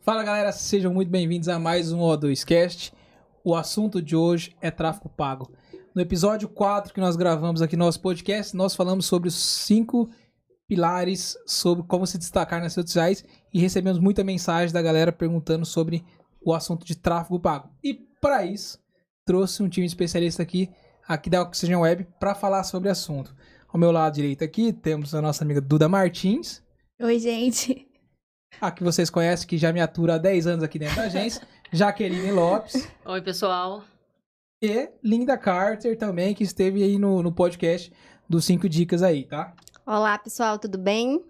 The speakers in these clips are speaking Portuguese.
Fala galera, sejam muito bem-vindos a mais um O2Cast. O assunto de hoje é tráfego pago. No episódio 4 que nós gravamos aqui no nosso podcast, nós falamos sobre os 5 pilares sobre como se destacar nas redes sociais e recebemos muita mensagem da galera perguntando sobre o assunto de tráfego pago. E para isso, trouxe um time especialista aqui da Oxygen Web para falar sobre o assunto. Ao meu lado direito aqui temos a nossa amiga Duda Martins. Oi, gente. A que vocês conhecem, que já me atura há 10 anos aqui dentro da agência, Jaqueline Lopes. Oi, pessoal. E Linda Carter também, que esteve aí no podcast dos 5 dicas aí, tá? Olá, pessoal, tudo bem?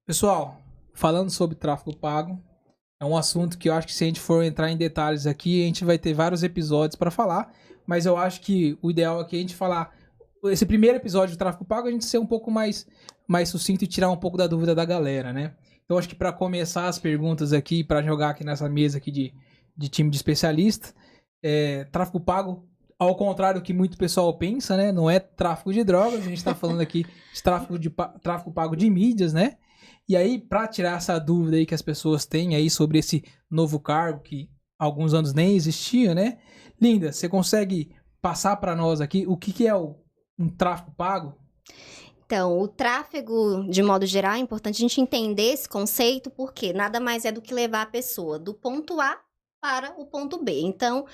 Pessoal, falando sobre tráfego pago, é um assunto que eu acho que se a gente for entrar em detalhes aqui, a gente vai ter vários episódios para falar, mas eu acho que o ideal aqui é a gente falar, esse primeiro episódio de tráfego pago, a gente ser um pouco mais sucinto e tirar um pouco da dúvida da galera, né? Então, acho que para começar as perguntas aqui, para jogar aqui nessa mesa aqui de time de especialista, tráfego pago, ao contrário do que muito pessoal pensa, né? Não é tráfego de drogas, a gente está falando aqui de tráfego pago de mídias, né? E aí, para tirar essa dúvida aí que as pessoas têm aí sobre esse novo cargo que há alguns anos nem existia, né? Linda, você consegue passar para nós aqui o que é um tráfego pago? Então, o tráfego, de modo geral, é importante a gente entender esse conceito, porque nada mais é do que levar a pessoa do ponto A para o ponto B. Então,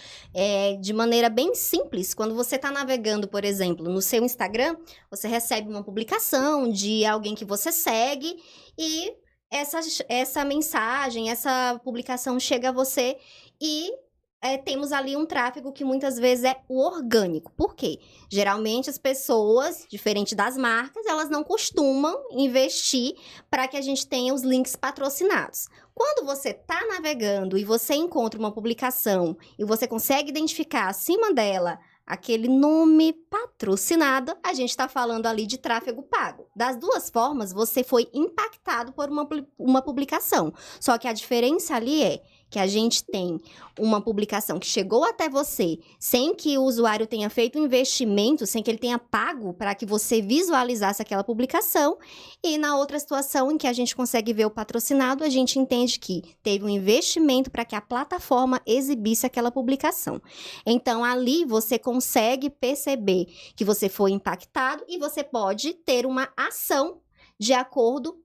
de maneira bem simples, quando você está navegando, por exemplo, no seu Instagram, você recebe uma publicação de alguém que você segue e essa mensagem, essa publicação chega a você e temos ali um tráfego que muitas vezes é o orgânico. Por quê? Geralmente as pessoas, diferente das marcas, elas não costumam investir para que a gente tenha os links patrocinados. Quando você está navegando e você encontra uma publicação e você consegue identificar acima dela aquele nome patrocinado, a gente está falando ali de tráfego pago. Das duas formas, você foi impactado por uma publicação. Só que a diferença ali é que a gente tem uma publicação que chegou até você sem que o usuário tenha feito um investimento, sem que ele tenha pago para que você visualizasse aquela publicação. E na outra situação em que a gente consegue ver o patrocinado, a gente entende que teve um investimento para que a plataforma exibisse aquela publicação. Então, ali você consegue perceber que você foi impactado e você pode ter uma ação de acordo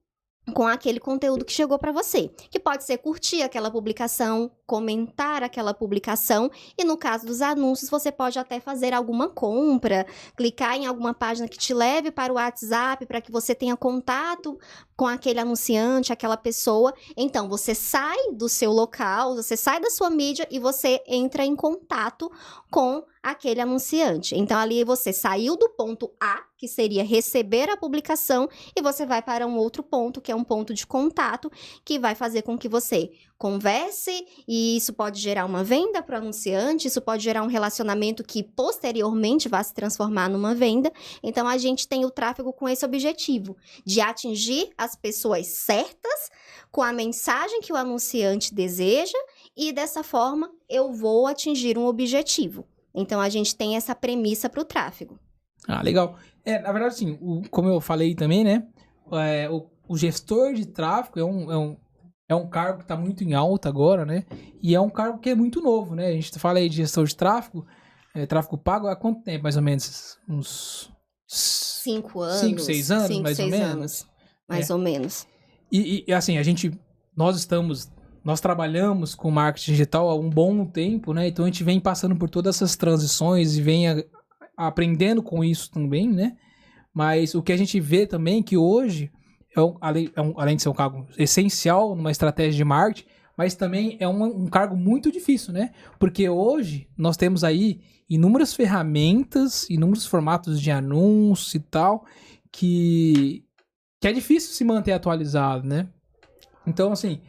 com aquele conteúdo que chegou para você, que pode ser curtir aquela publicação, comentar aquela publicação, e no caso dos anúncios, você pode até fazer alguma compra, clicar em alguma página que te leve para o WhatsApp, para que você tenha contato com aquele anunciante, aquela pessoa. Então, você sai do seu local, você sai da sua mídia e você entra em contato com aquele anunciante. Então, ali você saiu do ponto A, que seria receber a publicação, e você vai para um outro ponto, que é um ponto de contato, que vai fazer com que você converse, e isso pode gerar uma venda para o anunciante, isso pode gerar um relacionamento que posteriormente vai se transformar numa venda. Então, a gente tem o tráfego com esse objetivo, de atingir as pessoas certas, com a mensagem que o anunciante deseja, e dessa forma eu vou atingir um objetivo. Então, a gente tem essa premissa para o tráfego. Ah, legal. Na verdade, assim, como eu falei também, né? O gestor de tráfego é um cargo que está muito em alta agora, né? E é um cargo que é muito novo, né? A gente fala aí de gestor de tráfego, tráfego pago há quanto tempo, mais ou menos? Uns 5 anos. 5, 6 anos, 5, mais 6 ou menos? anos, mais ou menos. E assim, nós trabalhamos com marketing digital há um bom tempo, né? Então a gente vem passando por todas essas transições e vem aprendendo com isso também, né? Mas o que a gente vê também é que hoje, além de ser um cargo essencial numa estratégia de marketing, mas também é um cargo muito difícil, né? Porque hoje nós temos aí inúmeras ferramentas, inúmeros formatos de anúncios e tal, que é difícil se manter atualizado, né? Então, assim,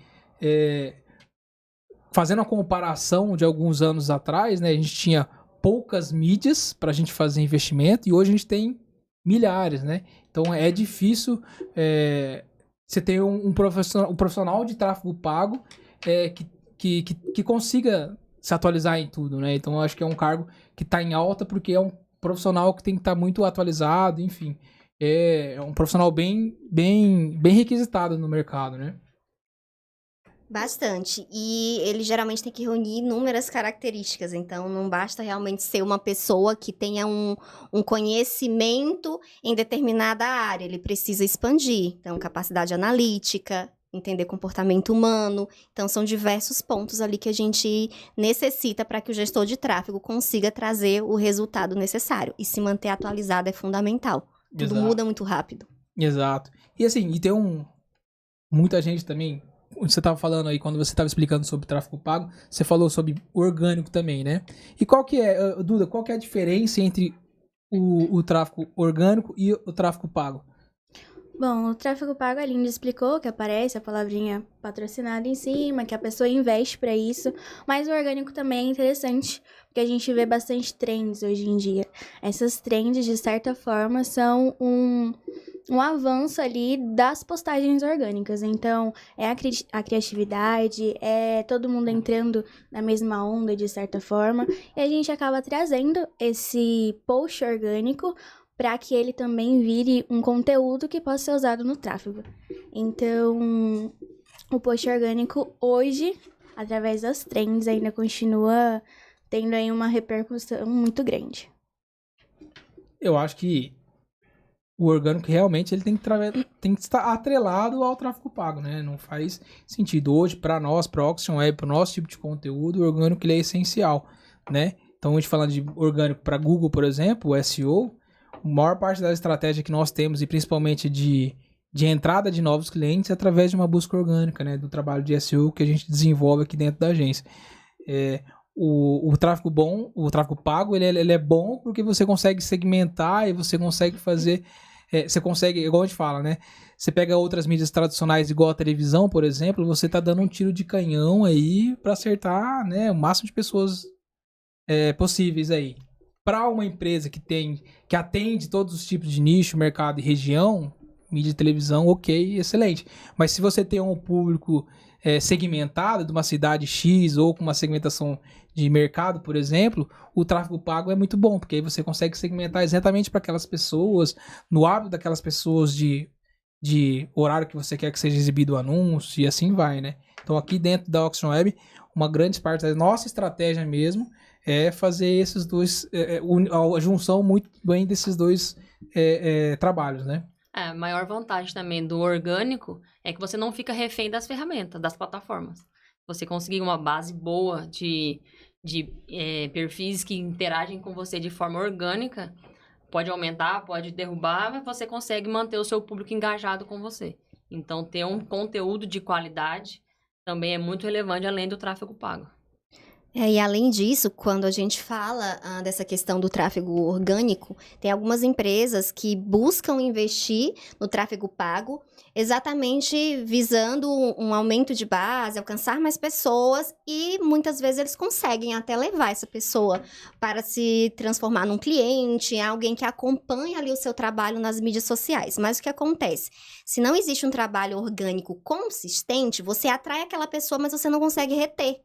fazendo a comparação de alguns anos atrás, né? A gente tinha poucas mídias para a gente fazer investimento e hoje a gente tem milhares, né? Então é difícil você ter um profissional de tráfego pago que consiga se atualizar em tudo, né? Então eu acho que é um cargo que está em alta porque é um profissional que tem que estar muito atualizado, enfim. É um profissional bem requisitado no mercado, né? Bastante. E ele geralmente tem que reunir inúmeras características. Então, não basta realmente ser uma pessoa que tenha um conhecimento em determinada área. Ele precisa expandir. Então, capacidade analítica, entender comportamento humano. Então, são diversos pontos ali que a gente necessita para que o gestor de tráfego consiga trazer o resultado necessário. E se manter atualizado é fundamental. Tudo Exato. muda muito rápido. Exato. E assim, e tem muita gente também. Você estava falando aí, quando você estava explicando sobre tráfego pago, você falou sobre orgânico também, né? E qual que é, Duda, qual que é a diferença entre o tráfego orgânico e o tráfego pago? Bom, o tráfego pago, a Linda explicou que aparece a palavrinha patrocinada em cima, que a pessoa investe para isso, mas o orgânico também é interessante, porque a gente vê bastante trends hoje em dia. Essas trends, de certa forma, são um avanço ali das postagens orgânicas. Então, é a criatividade, é todo mundo entrando na mesma onda, de certa forma, e a gente acaba trazendo esse post orgânico para que ele também vire um conteúdo que possa ser usado no tráfego. Então, o post orgânico hoje, através das trends, ainda continua tendo aí uma repercussão muito grande. Eu acho que o orgânico realmente ele tem que estar atrelado ao tráfego pago, né? Não faz sentido. Hoje, para nós, para Auction Web, para o nosso tipo de conteúdo, o orgânico ele é essencial, né? Então, a gente falando de orgânico para Google, por exemplo, o SEO, a maior parte da estratégia que nós temos, e principalmente de entrada de novos clientes, é através de uma busca orgânica, né? Do trabalho de SEO que a gente desenvolve aqui dentro da agência. O tráfego bom, o tráfego pago, ele é bom porque você consegue segmentar e você consegue fazer... você consegue, igual a gente fala, né? Você pega outras mídias tradicionais, igual a televisão, por exemplo, você tá dando um tiro de canhão aí para acertar, né, o máximo de pessoas possíveis aí. Para uma empresa que atende todos os tipos de nicho, mercado e região, mídia de televisão, ok, excelente. Mas se você tem um público segmentado de uma cidade X ou com uma segmentação de mercado, por exemplo, o tráfego pago é muito bom, porque aí você consegue segmentar exatamente para aquelas pessoas, no hábito daquelas pessoas de horário que você quer que seja exibido o anúncio e assim vai, né? Então aqui dentro da Auction Web, uma grande parte da nossa estratégia mesmo é fazer esses dois, a junção muito bem desses dois trabalhos, né? A maior vantagem também do orgânico é que você não fica refém das ferramentas, das plataformas. Você conseguir uma base boa de perfis que interagem com você de forma orgânica, pode aumentar, pode derrubar, mas você consegue manter o seu público engajado com você. Então, ter um conteúdo de qualidade também é muito relevante, além do tráfego pago. E além disso, quando a gente fala dessa questão do tráfego orgânico, tem algumas empresas que buscam investir no tráfego pago exatamente visando um aumento de base, alcançar mais pessoas e muitas vezes eles conseguem até levar essa pessoa para se transformar num cliente, alguém que acompanha ali o seu trabalho nas mídias sociais. Mas o que acontece? Se não existe um trabalho orgânico consistente, você atrai aquela pessoa, mas você não consegue reter.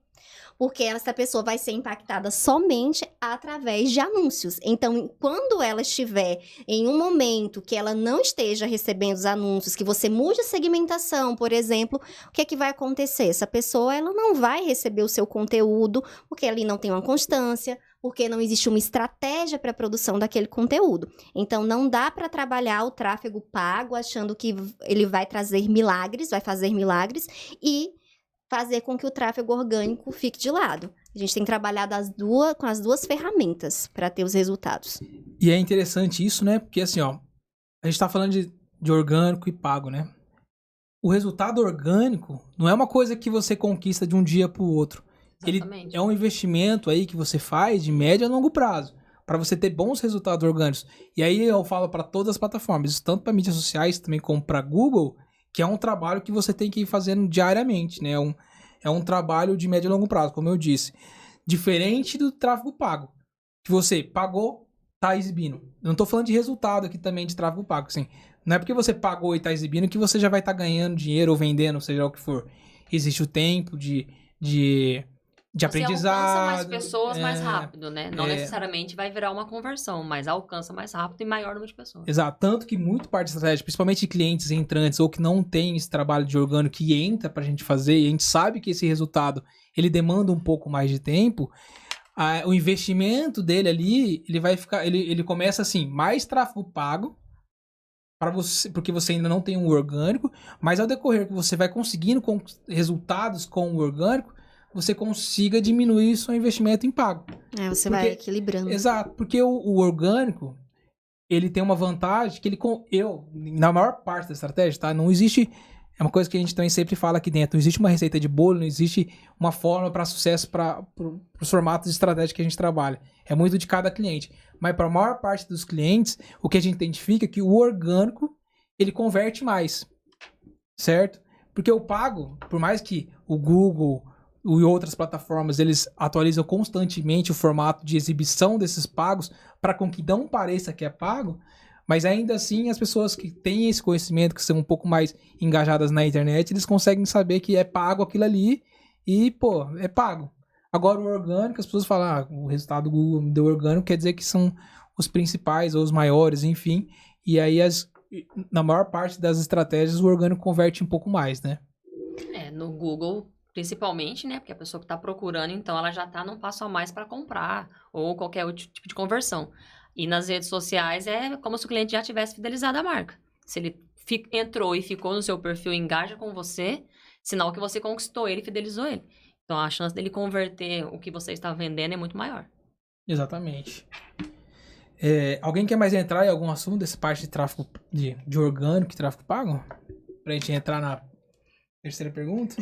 Porque essa pessoa vai ser impactada somente através de anúncios. Então, quando ela estiver em um momento que ela não esteja recebendo os anúncios, que você mude a segmentação, por exemplo, o que é que vai acontecer? Essa pessoa ela não vai receber o seu conteúdo, porque ali não tem uma constância, porque não existe uma estratégia para a produção daquele conteúdo. Então, não dá para trabalhar o tráfego pago achando que ele vai trazer milagres, vai fazer milagres e fazer com que o tráfego orgânico fique de lado. A gente tem trabalhado com as duas ferramentas para ter os resultados. E é interessante isso, né? Porque assim, ó, a gente tá falando de orgânico e pago, né? O resultado orgânico não é uma coisa que você conquista de um dia pro outro. Exatamente. Ele é um investimento aí que você faz de médio a longo prazo, para você ter bons resultados orgânicos. E aí eu falo para todas as plataformas, tanto para mídias sociais também como para Google, que é um trabalho que você tem que ir fazendo diariamente, né? É um trabalho de médio e longo prazo, como eu disse. Diferente do tráfego pago, que você pagou, tá exibindo. Eu não tô falando de resultado aqui também de tráfego pago, assim. Não é porque você pagou e tá exibindo que você já vai estar ganhando dinheiro ou vendendo, seja o que for. Existe o tempo de de Você aprendizado. alcança mais pessoas mais é, rápido, né? Não necessariamente vai virar uma conversão, mas alcança mais rápido e maior número de pessoas. Exato. Tanto que muito parte da estratégia, principalmente de clientes entrantes ou que não tem esse trabalho de orgânico que entra pra gente fazer, e a gente sabe que esse resultado ele demanda um pouco mais de tempo, o investimento dele ali, ele vai ficar, ele começa assim, mais tráfego pago para você, porque você ainda não tem um orgânico, mas ao decorrer que você vai conseguindo resultados com o orgânico, você consiga diminuir seu investimento em pago. Você vai equilibrando. Exato, porque o orgânico, ele tem uma vantagem que na maior parte da estratégia, tá? Não existe, é uma coisa que a gente também sempre fala aqui dentro, não existe uma receita de bolo, não existe uma fórmula para sucesso para os formatos de estratégia que a gente trabalha. É muito de cada cliente. Mas para a maior parte dos clientes, o que a gente identifica é que o orgânico, ele converte mais, certo? Porque o pago, por mais que o Google e outras plataformas, eles atualizam constantemente o formato de exibição desses pagos para com que não pareça que é pago, mas ainda assim as pessoas que têm esse conhecimento, que são um pouco mais engajadas na internet, eles conseguem saber que é pago aquilo ali e, pô, é pago. Agora o orgânico, as pessoas falam, o resultado do Google me deu orgânico, quer dizer que são os principais ou os maiores, enfim, e aí na maior parte das estratégias o orgânico converte um pouco mais, né? No Google, principalmente, né? Porque a pessoa que está procurando, então, ela já está num passo a mais para comprar ou qualquer outro tipo de conversão. E nas redes sociais é como se o cliente já tivesse fidelizado a marca. Se ele entrou e ficou no seu perfil e engaja com você, sinal que você conquistou ele e fidelizou ele. Então, a chance dele converter o que você está vendendo é muito maior. Exatamente. Alguém quer mais entrar em algum assunto dessa parte de tráfego de orgânico e tráfego pago? Pra gente entrar na terceira pergunta?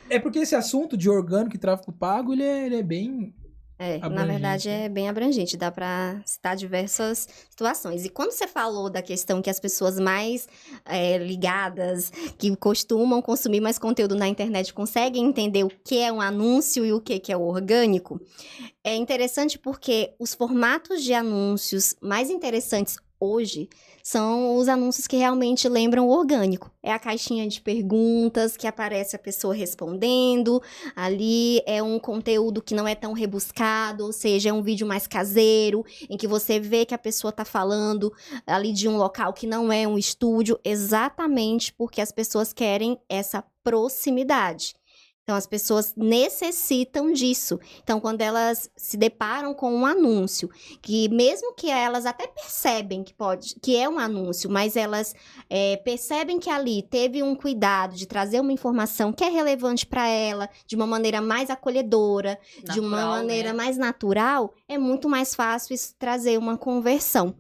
É porque esse assunto de orgânico e tráfego pago, ele é bem na verdade é bem abrangente, dá para citar diversas situações. E quando você falou da questão que as pessoas mais ligadas, que costumam consumir mais conteúdo na internet, conseguem entender o que é um anúncio e o que é o orgânico, é interessante porque os formatos de anúncios mais interessantes hoje são os anúncios que realmente lembram o orgânico. É a caixinha de perguntas que aparece a pessoa respondendo. Ali é um conteúdo que não é tão rebuscado, ou seja, é um vídeo mais caseiro, em que você vê que a pessoa está falando ali de um local que não é um estúdio, exatamente porque as pessoas querem essa proximidade. Então, as pessoas necessitam disso. Então, quando elas se deparam com um anúncio, que mesmo que elas até percebem que é um anúncio, mas elas percebem que ali teve um cuidado de trazer uma informação que é relevante para ela, de uma maneira mais acolhedora, natural, de uma maneira mais natural, é muito mais fácil isso trazer uma conversão.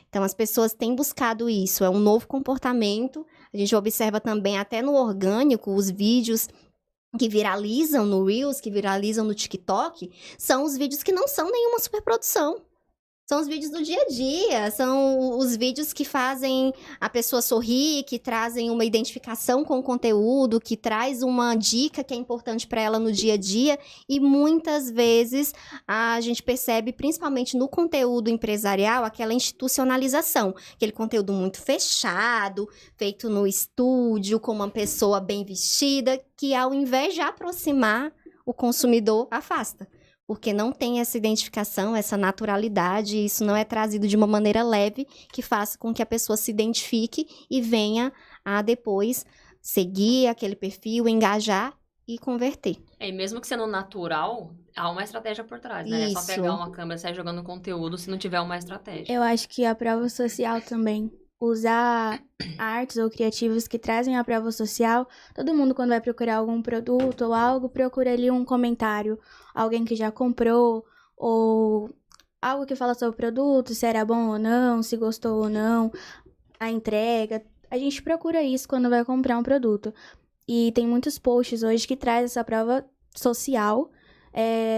Então, as pessoas têm buscado isso, é um novo comportamento. A gente observa também até no orgânico, os vídeos que viralizam no Reels, que viralizam no TikTok, são os vídeos que não são nenhuma superprodução. São os vídeos do dia a dia, são os vídeos que fazem a pessoa sorrir, que trazem uma identificação com o conteúdo, que traz uma dica que é importante para ela no dia a dia. E muitas vezes a gente percebe, principalmente no conteúdo empresarial, aquela institucionalização. Aquele conteúdo muito fechado, feito no estúdio, com uma pessoa bem vestida, que ao invés de aproximar, o consumidor afasta. Porque não tem essa identificação, essa naturalidade, e isso não é trazido de uma maneira leve, que faça com que a pessoa se identifique e venha a depois seguir aquele perfil, engajar e converter. E mesmo que sendo natural, há uma estratégia por trás, né? Isso. É só pegar uma câmera e sair jogando conteúdo se não tiver uma estratégia. Eu acho que a prova social também. Usar artes ou criativos que trazem a prova social. Todo mundo, quando vai procurar algum produto ou algo, procura ali um comentário. Alguém que já comprou, ou algo que fala sobre o produto, se era bom ou não, se gostou ou não, a entrega. A gente procura isso quando vai comprar um produto. E tem muitos posts hoje que traz essa prova social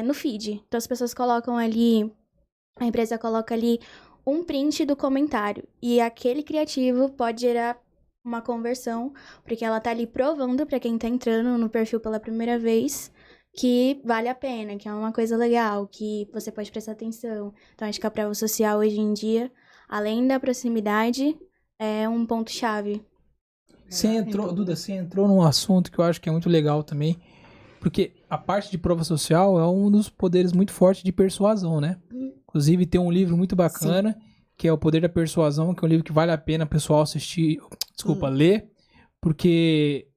no feed. Então, as pessoas colocam ali, a empresa coloca ali um print do comentário. E aquele criativo pode gerar uma conversão, porque ela tá ali provando pra quem tá entrando no perfil pela primeira vez que vale a pena, que é uma coisa legal, que você pode prestar atenção. Então, acho que a prova social hoje em dia, além da proximidade, é um ponto-chave. Duda, você entrou num assunto que eu acho que é muito legal também, Porque a parte de prova social é um dos poderes muito fortes de persuasão, né? Inclusive, tem um livro muito bacana, que é O Poder da Persuasão, que é um livro que vale a pena o pessoal assistir, ler, porque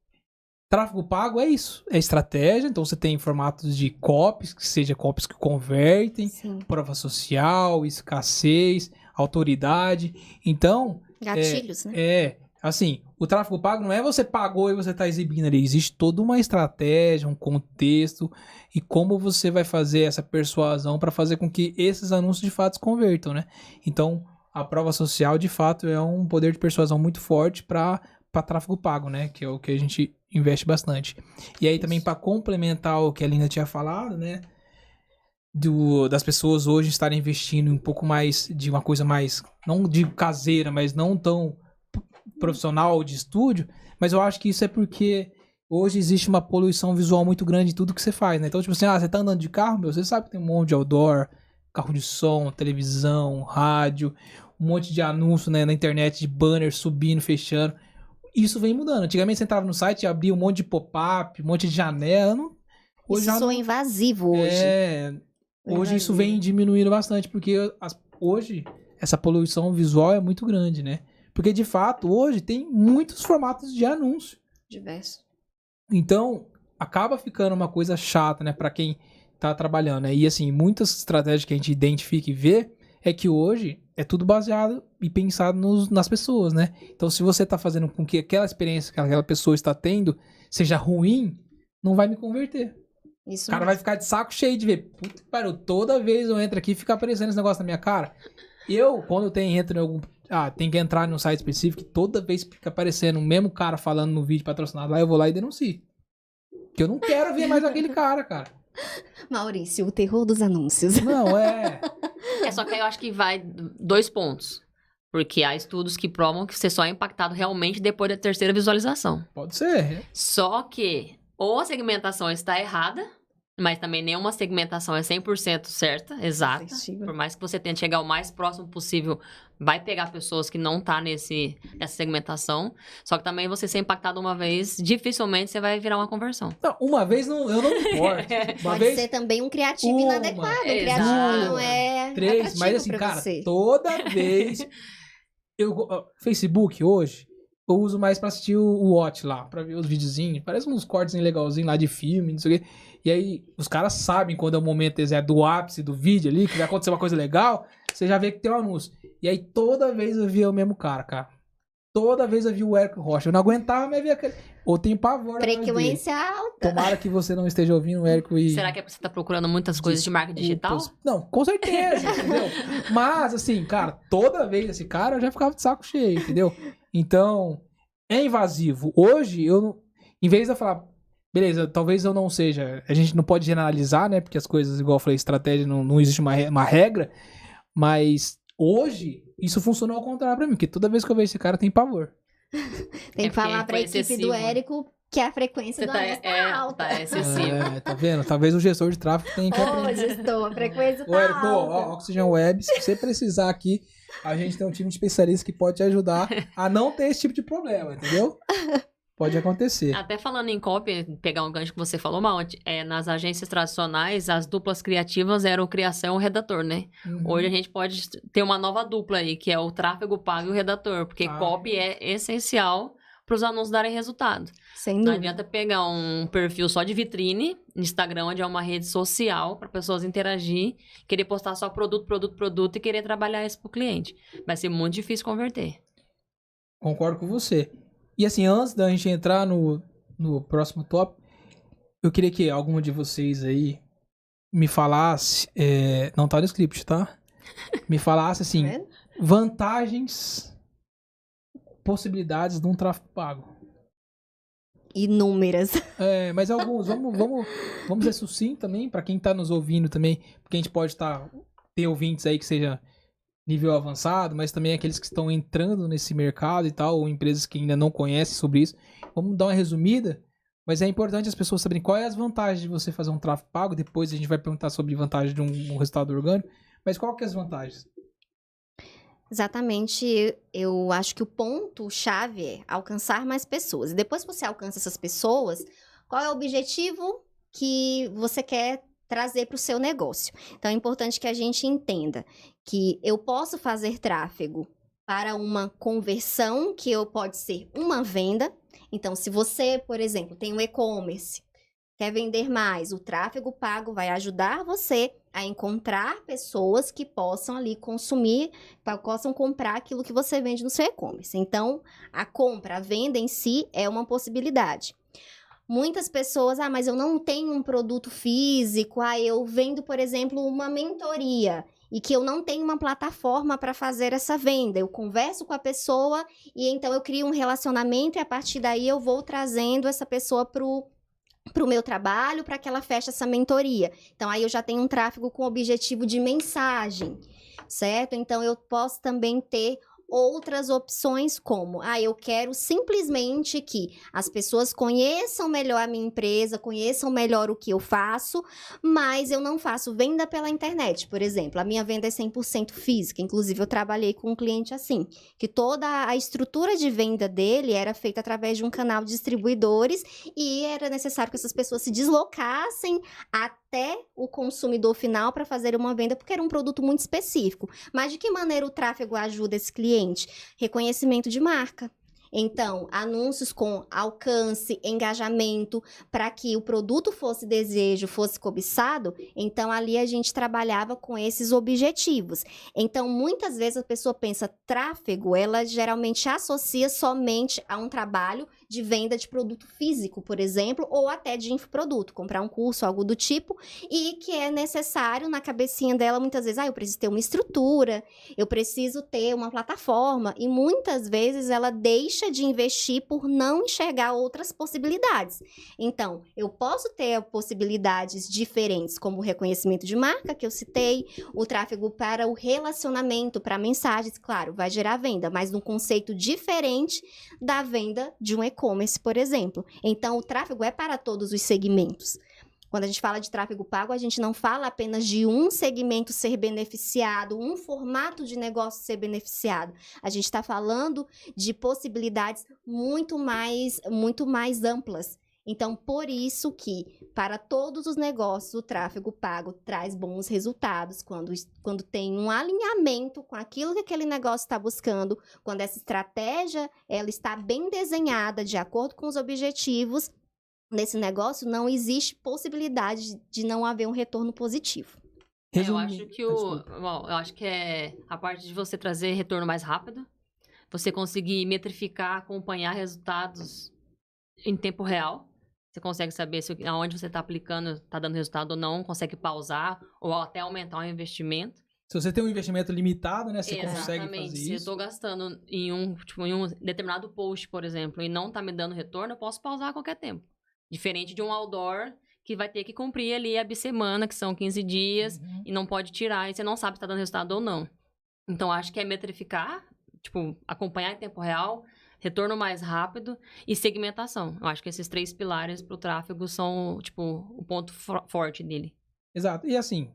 tráfego pago é isso, é estratégia, então você tem formatos de copies, que seja copies que convertem, prova social, escassez, autoridade, então... Gatilhos, né? Assim, o tráfego pago não é você pagou e você está exibindo ali. Existe toda uma estratégia, um contexto e como você vai fazer essa persuasão para fazer com que esses anúncios de fato se convertam, né? Então, a prova social, de fato, é um poder de persuasão muito forte para tráfego pago, né? Que é o que a gente investe bastante. E aí também para complementar o que a Linda tinha falado, né? Das pessoas hoje estarem investindo um pouco mais de uma coisa mais, não de caseira, mas não tão profissional de estúdio, mas eu acho que isso é porque hoje existe uma poluição visual muito grande em tudo que você faz, né? Então, tipo assim, você tá andando de carro, você sabe que tem um monte de outdoor, carro de som, televisão, rádio, um monte de anúncio, né, na internet, de banner subindo, fechando. Isso vem mudando. Antigamente você entrava no site e abria um monte de pop-up, um monte de janela. Hoje isso é invasivo hoje. Hoje isso vem diminuindo bastante, porque hoje essa poluição visual é muito grande, né? Porque, de fato, hoje tem muitos formatos de anúncio. Diversos. Então, acaba ficando uma coisa chata, né? Pra quem tá trabalhando, né? E, assim, muitas estratégias que a gente identifica e vê é que hoje é tudo baseado e pensado nas pessoas, né? Então, se você tá fazendo com que aquela experiência que aquela pessoa está tendo seja ruim, não vai me converter. Isso o cara mesmo. vai ficar de saco cheio de ver. Puta que pariu, toda vez eu entro aqui e fica aparecendo esse negócio na minha cara. Quando eu entro em algum... tem que entrar num site específico, toda vez que fica aparecendo o mesmo cara falando no vídeo patrocinado lá, eu vou lá e denuncio. Porque eu não quero ver mais aquele cara. Maurício, o terror dos anúncios. Não, é... Só que eu acho que vai 2 pontos. Porque há estudos que provam que você só é impactado realmente depois da 3ª visualização. Pode ser. Só que ou a segmentação está errada, mas também nenhuma segmentação é 100% certa, exata. Efetiva. Por mais que você tente chegar o mais próximo possível, vai pegar pessoas que não tá nessa segmentação. Só que também você ser impactado uma vez, dificilmente você vai virar uma conversão. Não, uma vez eu não me importo. Pode ser também um criativo inadequado. Um criativo não é 3, mas assim, cara, você. toda vez... Facebook hoje, eu uso mais pra assistir o Watch lá, pra ver os videozinhos. Parece uns cortes legalzinhos lá de filme, não sei o quê. E aí, os caras sabem quando é o momento do ápice do vídeo ali, que vai acontecer uma coisa legal, você já vê que tem um anúncio. E aí, toda vez eu via o mesmo cara. Toda vez eu via o Érico Rocha. Eu não aguentava mais ver aquele... Eu tenho pavor. Frequência alta. Tomara que você não esteja ouvindo o Érico e... Será que é porque você tá procurando muitas coisas de marca digital? Não, com certeza, entendeu? Mas, assim, cara, toda vez esse cara eu já ficava de saco cheio, entendeu? Então, é invasivo. Hoje, em vez de eu falar, beleza, talvez eu não seja... A gente não pode generalizar, né? Porque as coisas, igual eu falei, estratégia, não existe uma regra. Mas, hoje, isso funcionou ao contrário pra mim. Porque toda vez que eu vejo esse cara, tem pavor. Tem que falar pra equipe do Érico que a frequência do anúncio tá alta. Tá excessiva. Tá vendo? Talvez o gestor de tráfego tenha que aprender. Gestor, a frequência Ô, Érico, tá alta. Oxygen Web, se você precisar aqui, a gente tem um time de especialistas que pode te ajudar a não ter esse tipo de problema, entendeu? Pode acontecer. Até falando em copy, pegar um gancho que você falou, Malte, nas agências tradicionais, as duplas criativas eram o criação e o redator, né? Hoje a gente pode ter uma nova dupla aí, que é o tráfego pago e o redator, porque copy é essencial para os anúncios darem resultado. Sem Não dúvida. adianta pegar um perfil só de vitrine, Instagram, onde é uma rede social, para pessoas interagir, querer postar só produto e querer trabalhar isso pro cliente. Vai ser muito difícil converter. Concordo com você. E assim, antes da gente entrar no próximo tópico, eu queria que algum de vocês aí me falasse, não tá no script, tá? Me falasse assim, vantagens, possibilidades de um tráfego pago. Inúmeras. Mas alguns, vamos ser sucinto também, para quem tá nos ouvindo também, porque a gente pode ter ouvintes aí que seja nível avançado, mas também aqueles que estão entrando nesse mercado e tal, ou empresas que ainda não conhecem sobre isso. Vamos dar uma resumida, mas é importante as pessoas saberem quais as vantagens de você fazer um tráfego pago. Depois a gente vai perguntar sobre vantagem de um resultado orgânico, mas qual que é as vantagens? Exatamente, eu acho que o ponto-chave é alcançar mais pessoas. E depois que você alcança essas pessoas, qual é o objetivo que você quer trazer para o seu negócio. Então, é importante que a gente entenda que eu posso fazer tráfego para uma conversão, que pode ser uma venda. Então, se você, por exemplo, tem um e-commerce, quer vender mais, o tráfego pago vai ajudar você a encontrar pessoas que possam ali consumir, possam comprar aquilo que você vende no seu e-commerce. Então, a venda em si é uma possibilidade. Muitas pessoas, mas eu não tenho um produto físico, eu vendo, por exemplo, uma mentoria e que eu não tenho uma plataforma para fazer essa venda. Eu converso com a pessoa e então eu crio um relacionamento e a partir daí eu vou trazendo essa pessoa para o meu trabalho, para que ela feche essa mentoria. Então, aí eu já tenho um tráfego com objetivo de mensagem, certo? Então, eu posso também ter outras opções como, eu quero simplesmente que as pessoas conheçam melhor a minha empresa, conheçam melhor o que eu faço, mas eu não faço venda pela internet, por exemplo. A minha venda é 100% física, inclusive eu trabalhei com um cliente assim, que toda a estrutura de venda dele era feita através de um canal de distribuidores e era necessário que essas pessoas se deslocassem até o consumidor final para fazer uma venda, porque era um produto muito específico. Mas de que maneira o tráfego ajuda esse cliente? Reconhecimento de marca. Então, anúncios com alcance, engajamento, para que o produto fosse desejo, fosse cobiçado, então ali a gente trabalhava com esses objetivos. Então, muitas vezes a pessoa pensa tráfego, ela geralmente associa somente a um trabalho de venda de produto físico, por exemplo, ou até de infoproduto, comprar um curso, algo do tipo, e que é necessário na cabecinha dela, muitas vezes, eu preciso ter uma estrutura, eu preciso ter uma plataforma, e muitas vezes ela deixa de investir por não enxergar outras possibilidades. Então, eu posso ter possibilidades diferentes, como o reconhecimento de marca, que eu citei, o tráfego para o relacionamento, para mensagens, claro, vai gerar venda, mas num conceito diferente da venda de um e-commerce, por exemplo. Então, o tráfego é para todos os segmentos. Quando a gente fala de tráfego pago, a gente não fala apenas de um segmento ser beneficiado, um formato de negócio ser beneficiado. A gente está falando de possibilidades muito mais amplas. Então, por isso que, para todos os negócios, o tráfego pago traz bons resultados quando tem um alinhamento com aquilo que aquele negócio está buscando, quando essa estratégia ela está bem desenhada, de acordo com os objetivos. Nesse negócio, não existe possibilidade de não haver um retorno positivo. Eu acho que é a parte de você trazer retorno mais rápido, você conseguir metrificar, acompanhar resultados em tempo real. Você consegue saber se aonde você está aplicando está dando resultado ou não, consegue pausar ou até aumentar o investimento. Se você tem um investimento limitado, né, você Exatamente. consegue fazer isso. Se eu estou gastando em um determinado post, por exemplo, e não está me dando retorno, eu posso pausar a qualquer tempo. Diferente de um outdoor que vai ter que cumprir ali a bissemana, que são 15 dias, e não pode tirar, e você não sabe se está dando resultado ou não. Então, acho que é metrificar, acompanhar em tempo real, retorno mais rápido e segmentação. Eu acho que esses 3 pilares para o tráfego são, o ponto forte dele. Exato. E assim,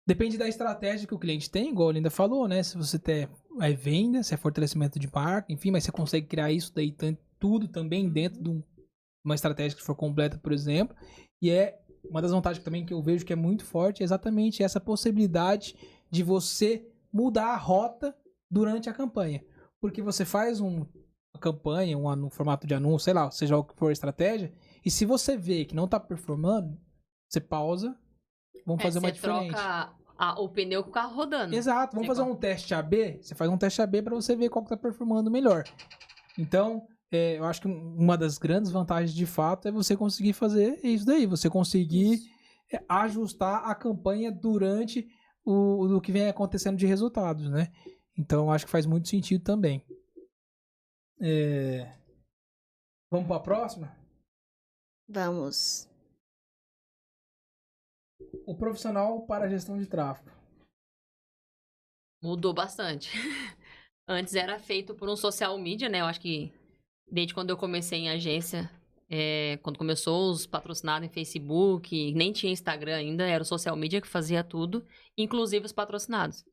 depende da estratégia que o cliente tem, igual a Linda falou, né? Se você tem venda, se é fortalecimento de marca, enfim, mas você consegue criar isso daí tudo também dentro de uma estratégia que for completa, por exemplo. E é uma das vantagens também que eu vejo que é muito forte, é exatamente essa possibilidade de você mudar a rota durante a campanha. Porque você faz uma campanha, um formato de anúncio, sei lá, seja o que for a estratégia, e se você vê que não está performando, você pausa, vamos fazer uma diferente. Você troca o pneu com o carro rodando. Exato, vamos fazer um teste AB, você faz um teste AB para você ver qual que está performando melhor. Então, eu acho que uma das grandes vantagens de fato é você conseguir fazer isso daí, você conseguir ajustar a campanha durante o que vem acontecendo de resultados, né? Então, acho que faz muito sentido também. Vamos para a próxima? Vamos. O profissional para a gestão de tráfego. Mudou bastante. Antes era feito por um social media, né? Eu acho que desde quando eu comecei em agência, quando começou os patrocinados em Facebook, nem tinha Instagram ainda, era o social media que fazia tudo, inclusive os patrocinados.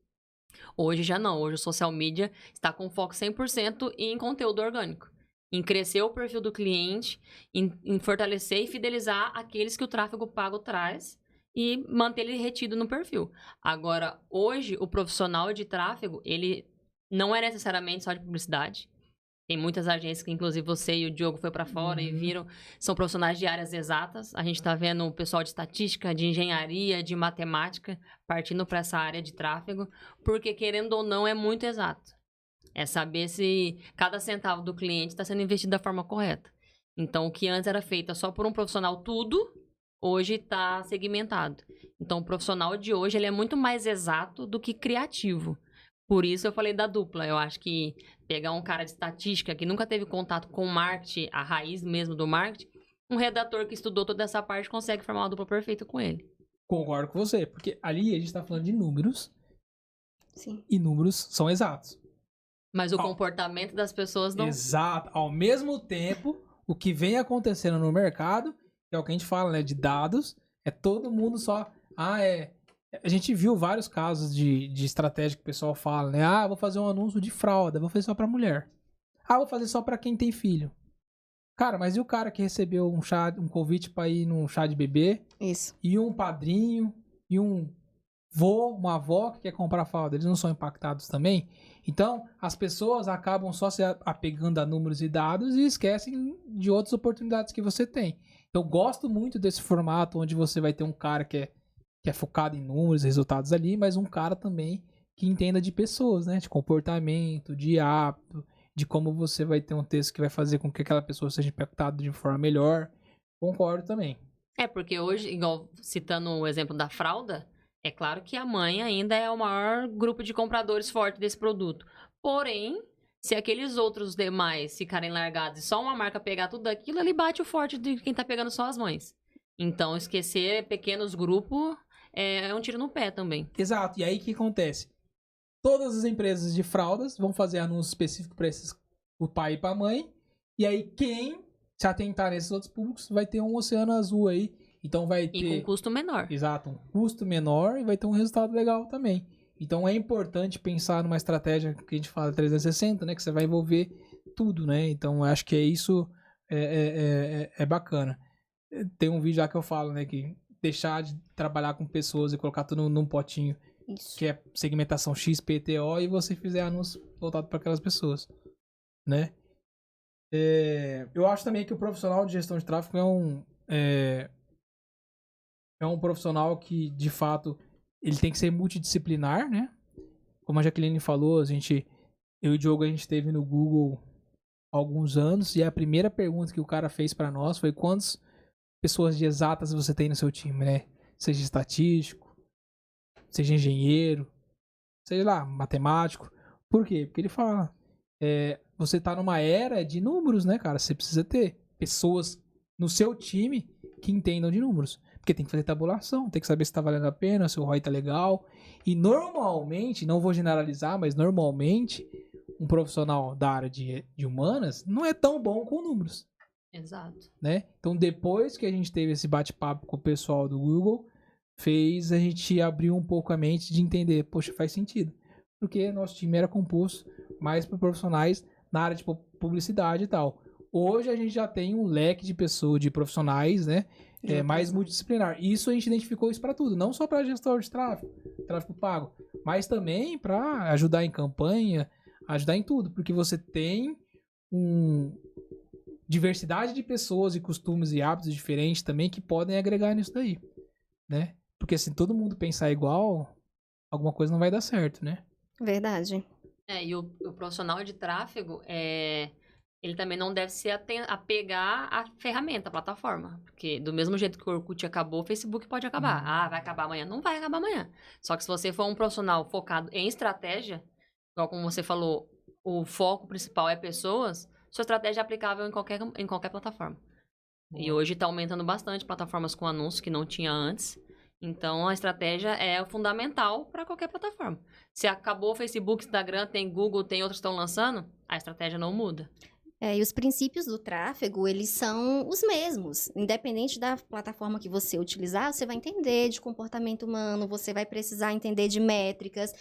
Hoje já não, hoje o social media está com foco 100% em conteúdo orgânico. em crescer o perfil do cliente, em fortalecer e fidelizar aqueles que o tráfego pago traz e manter ele retido no perfil. Agora, hoje, o profissional de tráfego, ele não é necessariamente só de publicidade. Tem muitas agências que, inclusive, você e o Diogo foi para fora e viram, são profissionais de áreas exatas. A gente está vendo o pessoal de estatística, de engenharia, de matemática, partindo para essa área de tráfego, porque, querendo ou não, é muito exato. É saber se cada centavo do cliente está sendo investido da forma correta. Então, o que antes era feito só por um profissional tudo, hoje está segmentado. Então, o profissional de hoje ele é muito mais exato do que criativo. Por isso eu falei da dupla. Eu acho que pegar um cara de estatística que nunca teve contato com marketing, a raiz mesmo do marketing, um redator que estudou toda essa parte consegue formar uma dupla perfeita com ele. Concordo com você, porque ali a gente tá falando de números. Sim. E números são exatos. Mas o comportamento das pessoas não... Exato. Ao mesmo tempo, o que vem acontecendo no mercado, que é o que a gente fala, né, de dados, é todo mundo só... A gente viu vários casos de estratégia que o pessoal fala, né? Ah, vou fazer um anúncio de fralda, vou fazer só pra mulher. Ah, vou fazer só pra quem tem filho. Cara, mas e o cara que recebeu um convite pra ir num chá de bebê? Isso. E um padrinho, e uma avó que quer comprar fralda, eles não são impactados também? Então, as pessoas acabam só se apegando a números e dados e esquecem de outras oportunidades que você tem. Eu gosto muito desse formato onde você vai ter um cara que é focado em números, resultados ali, mas um cara também que entenda de pessoas, né? De comportamento, de hábito, de como você vai ter um texto que vai fazer com que aquela pessoa seja impactada de forma melhor. Concordo também. Porque hoje, igual citando o exemplo da fralda, é claro que a mãe ainda é o maior grupo de compradores forte desse produto. Porém, se aqueles outros demais ficarem largados e só uma marca pegar tudo aquilo, ele bate o forte de quem tá pegando só as mães. Então, esquecer pequenos grupos é um tiro no pé também. Exato. E aí o que acontece? Todas as empresas de fraldas vão fazer anúncio específico para o pai e para a mãe. E aí quem se atentar nesses outros públicos vai ter um oceano azul aí. Então vai ter... E com custo menor. Exato. Um custo menor e vai ter um resultado legal também. Então é importante pensar numa estratégia que a gente fala 360, né? Que você vai envolver tudo, né? Então eu acho que isso é bacana. Tem um vídeo lá que eu falo, né? Que deixar de trabalhar com pessoas e colocar tudo num potinho. Isso. Que é segmentação XPTO e você fizer anúncio voltado para aquelas pessoas, né? Eu acho também que o profissional de gestão de tráfego é um profissional que, de fato, ele tem que ser multidisciplinar, né? Como a Jaqueline falou, eu e o Diogo, a gente esteve no Google há alguns anos e a primeira pergunta que o cara fez para nós foi quantas pessoas de exatas você tem no seu time, né? Seja estatístico, seja engenheiro, seja lá, matemático. Por quê? Porque ele fala, você tá numa era de números, né, cara? Você precisa ter pessoas no seu time que entendam de números. Porque tem que fazer tabulação, tem que saber se tá valendo a pena, se o ROI tá legal. E normalmente, não vou generalizar, mas normalmente, um profissional da área de humanas não é tão bom com números. Exato. Né? Então, depois que a gente teve esse bate-papo com o pessoal do Google, fez a gente abrir um pouco a mente de entender, poxa, faz sentido. Porque nosso time era composto mais por profissionais na área de publicidade e tal. Hoje a gente já tem um leque de pessoas, de profissionais, né? Mais multidisciplinar. Isso a gente identificou isso para tudo, não só para gestor de tráfego pago, mas também para ajudar em campanha, ajudar em tudo, porque você tem diversidade de pessoas e costumes e hábitos diferentes também que podem agregar nisso daí, né? Porque se todo mundo pensar igual, alguma coisa não vai dar certo, né? Verdade. E o profissional de tráfego, ele também não deve se apegar à ferramenta, à plataforma. Porque do mesmo jeito que o Orkut acabou, o Facebook pode acabar. Vai acabar amanhã? Não vai acabar amanhã. Só que se você for um profissional focado em estratégia, igual como você falou, o foco principal é pessoas, sua estratégia é aplicável em qualquer plataforma. E hoje está aumentando bastante plataformas com anúncios que não tinha antes. Então, a estratégia é fundamental para qualquer plataforma. Se acabou o Facebook, Instagram, tem Google, tem outros que estão lançando, a estratégia não muda. E os princípios do tráfego, eles são os mesmos. Independente da plataforma que você utilizar, você vai entender de comportamento humano, você vai precisar entender de métricas,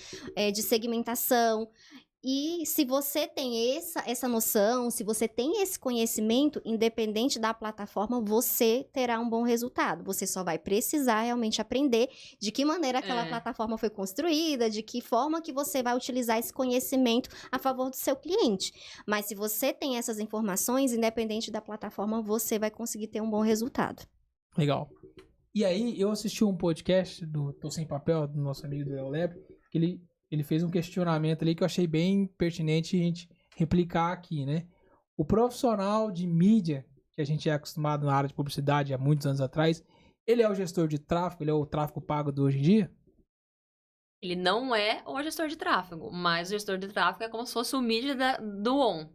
de segmentação. E se você tem essa noção, se você tem esse conhecimento, independente da plataforma, você terá um bom resultado. Você só vai precisar realmente aprender de que maneira aquela plataforma foi construída, de que forma que você vai utilizar esse conhecimento a favor do seu cliente. Mas se você tem essas informações, independente da plataforma, você vai conseguir ter um bom resultado. Legal. E aí, eu assisti um podcast do Tô Sem Papel, do nosso amigo do Léo Leb, que ele fez um questionamento ali que eu achei bem pertinente a gente replicar aqui, né? O profissional de mídia, que a gente é acostumado na área de publicidade há muitos anos atrás, ele é o gestor de tráfego, ele é o tráfego pago de hoje em dia? Ele não é o gestor de tráfego, mas o gestor de tráfego é como se fosse o mídia do on.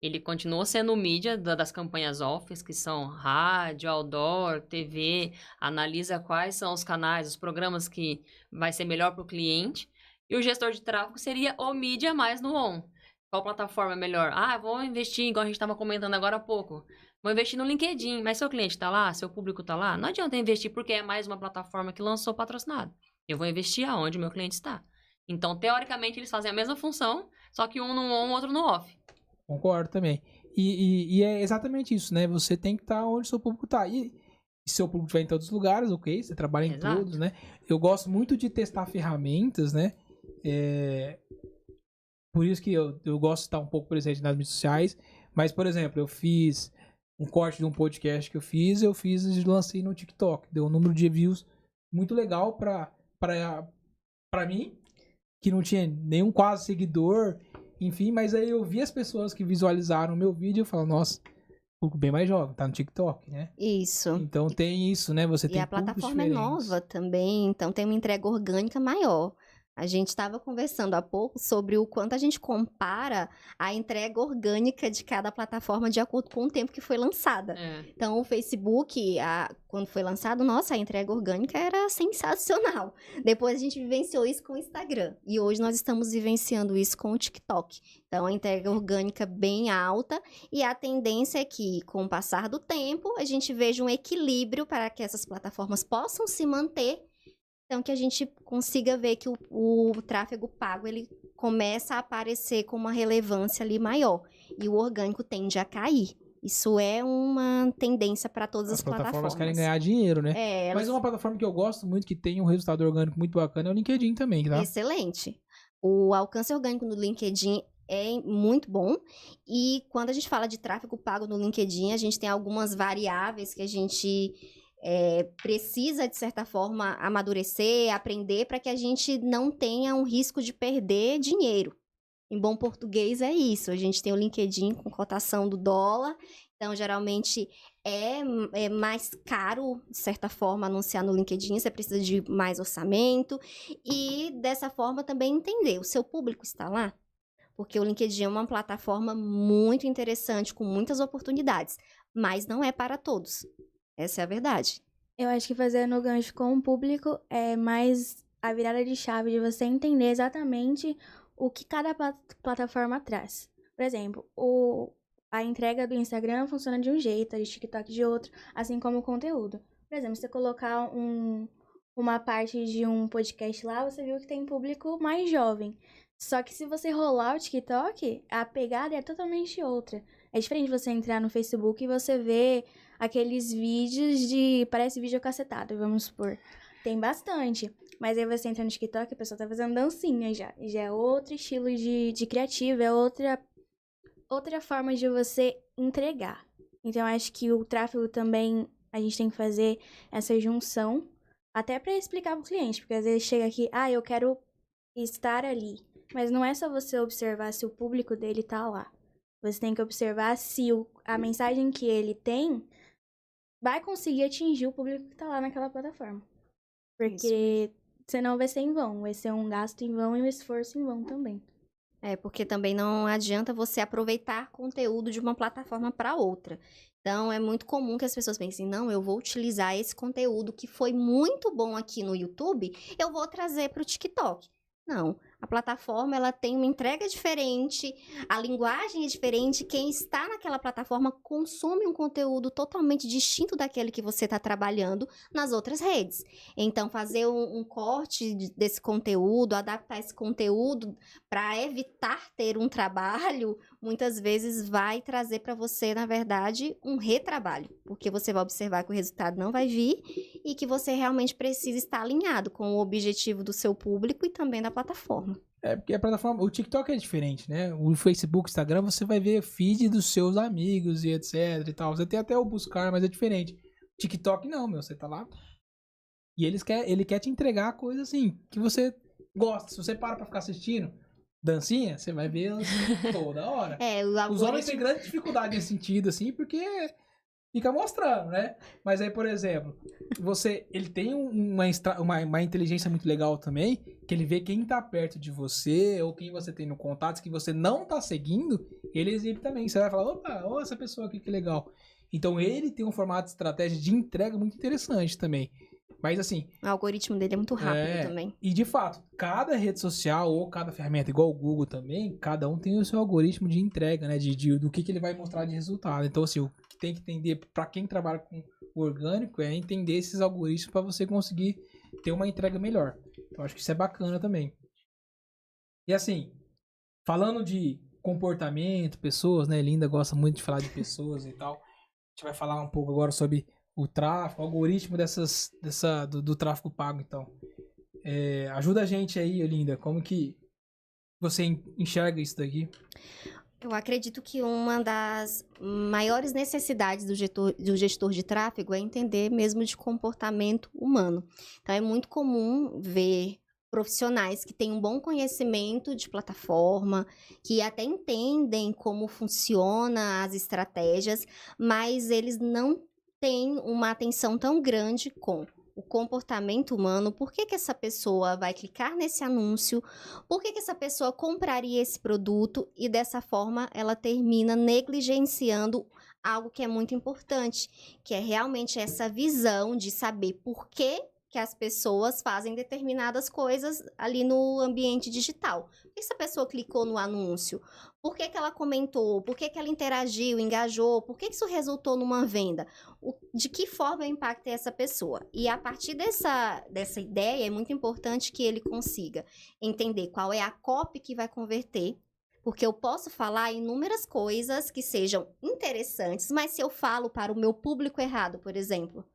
Ele continua sendo o mídia das campanhas off, que são rádio, outdoor, TV, analisa quais são os canais, os programas que vai ser melhor para o cliente. E o gestor de tráfego seria o mídia mais no on. Qual plataforma é melhor? Ah, vou investir, igual a gente estava comentando agora há pouco. Vou investir no LinkedIn, mas seu cliente está lá, seu público está lá? Não adianta investir porque é mais uma plataforma que lançou patrocinado. Eu vou investir aonde o meu cliente está. Então, teoricamente, eles fazem a mesma função, só que um no on, outro no off. Concordo também. E é exatamente isso, né? Você tem que estar onde o seu público está. E seu público estiver em todos os lugares, ok? Você trabalha em todos, né? Eu gosto muito de testar ferramentas, né? Por isso que eu gosto de estar um pouco presente nas mídias sociais. Mas, por exemplo, eu fiz um corte de um podcast que eu fiz e lancei no TikTok. Deu um número de views muito legal pra mim, que não tinha nenhum quase seguidor, enfim, mas aí eu vi as pessoas que visualizaram o meu vídeo e eu falo, nossa, público bem mais jovem, tá no TikTok, né? Isso. Então tem isso, né? Você e tem a plataforma diferentes. é nova também, então tem uma entrega orgânica maior. A gente estava conversando há pouco sobre o quanto a gente compara a entrega orgânica de cada plataforma de acordo com o tempo que foi lançada. Então, o Facebook, quando foi lançado, nossa, a entrega orgânica era sensacional. Depois a gente vivenciou isso com o Instagram. E hoje nós estamos vivenciando isso com o TikTok. Então, a entrega orgânica bem alta. E a tendência é que, com o passar do tempo, a gente veja um equilíbrio para que essas plataformas possam se manter. Então, que a gente consiga ver que o tráfego pago, ele começa a aparecer com uma relevância ali maior. E o orgânico tende a cair. Isso é uma tendência para todas as plataformas. As plataformas querem ganhar dinheiro, né? Mas uma plataforma que eu gosto muito, que tem um resultado orgânico muito bacana, é o LinkedIn também, tá? Excelente. O alcance orgânico no LinkedIn é muito bom. E quando a gente fala de tráfego pago no LinkedIn, a gente tem algumas variáveis que a gente precisa, de certa forma, amadurecer, aprender para que a gente não tenha um risco de perder dinheiro. Em bom português é isso. A gente tem o LinkedIn com cotação do dólar. Então, geralmente, é mais caro, de certa forma, anunciar no LinkedIn. Você precisa de mais orçamento. E, dessa forma, também entender. O seu público está lá? Porque o LinkedIn é uma plataforma muito interessante, com muitas oportunidades. Mas não é para todos. Essa é a verdade. Eu acho que fazendo o gancho com o público é mais a virada de chave de você entender exatamente o que cada plataforma traz. Por exemplo, a entrega do Instagram funciona de um jeito, a de TikTok de outro, assim como o conteúdo. Por exemplo, se você colocar uma parte de um podcast lá, você viu que tem público mais jovem. Só que se você rolar o TikTok, a pegada é totalmente outra. É diferente você entrar no Facebook e você ver aqueles vídeos parece vídeo cacetado, vamos supor. Tem bastante. Mas aí você entra no TikTok e a pessoa tá fazendo dancinha já. E já é outro estilo de criativo, é outra forma de você entregar. Então, acho que o tráfego também, a gente tem que fazer essa junção, até pra explicar pro cliente. Porque às vezes chega aqui, eu quero estar ali. Mas não é só você observar se o público dele tá lá. Você tem que observar se a mensagem que ele tem vai conseguir atingir o público que tá lá naquela plataforma. Porque senão vai ser em vão. Vai ser um gasto em vão e um esforço em vão também. Porque também não adianta você aproveitar conteúdo de uma plataforma para outra. Então, é muito comum que as pessoas pensem, não, eu vou utilizar esse conteúdo que foi muito bom aqui no YouTube, eu vou trazer para o TikTok. Não, A plataforma, ela tem uma entrega diferente, a linguagem é diferente, quem está naquela plataforma consome um conteúdo totalmente distinto daquele que você está trabalhando nas outras redes. Então, fazer um corte desse conteúdo, adaptar esse conteúdo para evitar ter um trabalho, muitas vezes vai trazer para você, na verdade, um retrabalho, porque você vai observar que o resultado não vai vir e que você realmente precisa estar alinhado com o objetivo do seu público e também da plataforma. Porque a plataforma, o TikTok é diferente, né? O Facebook, Instagram, você vai ver feed dos seus amigos e etc e tal. Você tem até o buscar, mas é diferente. TikTok não, meu, você tá lá e ele quer te entregar a coisa assim, que você gosta. Se você para pra ficar assistindo dancinha, você vai ver toda hora. Os homens têm grande dificuldade nesse sentido, assim, porque fica mostrando, né? Mas aí, por exemplo, ele tem uma inteligência muito legal também, que ele vê quem tá perto de você, ou quem você tem no contato, que você não tá seguindo, ele exibe também. Você vai falar, opa, ó, essa pessoa aqui, que legal. Então, ele tem um formato de estratégia de entrega muito interessante também. Mas assim... O algoritmo dele é muito rápido também. E de fato, cada rede social ou cada ferramenta, igual o Google também, cada um tem o seu algoritmo de entrega, né? Do que ele vai mostrar de resultado. Então, assim, o que tem que entender para quem trabalha com o orgânico é entender esses algoritmos para você conseguir ter uma entrega melhor. Então, acho que isso é bacana também. E assim, falando de comportamento, pessoas, né? Linda gosta muito de falar de pessoas e tal. A gente vai falar um pouco agora sobre o tráfego, o algoritmo do tráfego pago, então. Ajuda a gente aí, Linda, como que você enxerga isso daqui? Eu acredito que uma das maiores necessidades do gestor de tráfego é entender mesmo de comportamento humano. Então, é muito comum ver profissionais que têm um bom conhecimento de plataforma, que até entendem como funciona as estratégias, mas eles não têm uma atenção tão grande com o comportamento humano. Por que essa pessoa vai clicar nesse anúncio? Por que essa pessoa compraria esse produto? E dessa forma ela termina negligenciando algo que é muito importante, que é realmente essa visão de saber por que as pessoas fazem determinadas coisas ali no ambiente digital. Por que essa pessoa clicou no anúncio? Por que ela comentou? Por que ela interagiu, engajou? Por que isso resultou numa venda? De que forma eu impactei essa pessoa? E a partir dessa ideia, é muito importante que ele consiga entender qual é a copy que vai converter, porque eu posso falar inúmeras coisas que sejam interessantes, mas se eu falo para o meu público errado, por exemplo,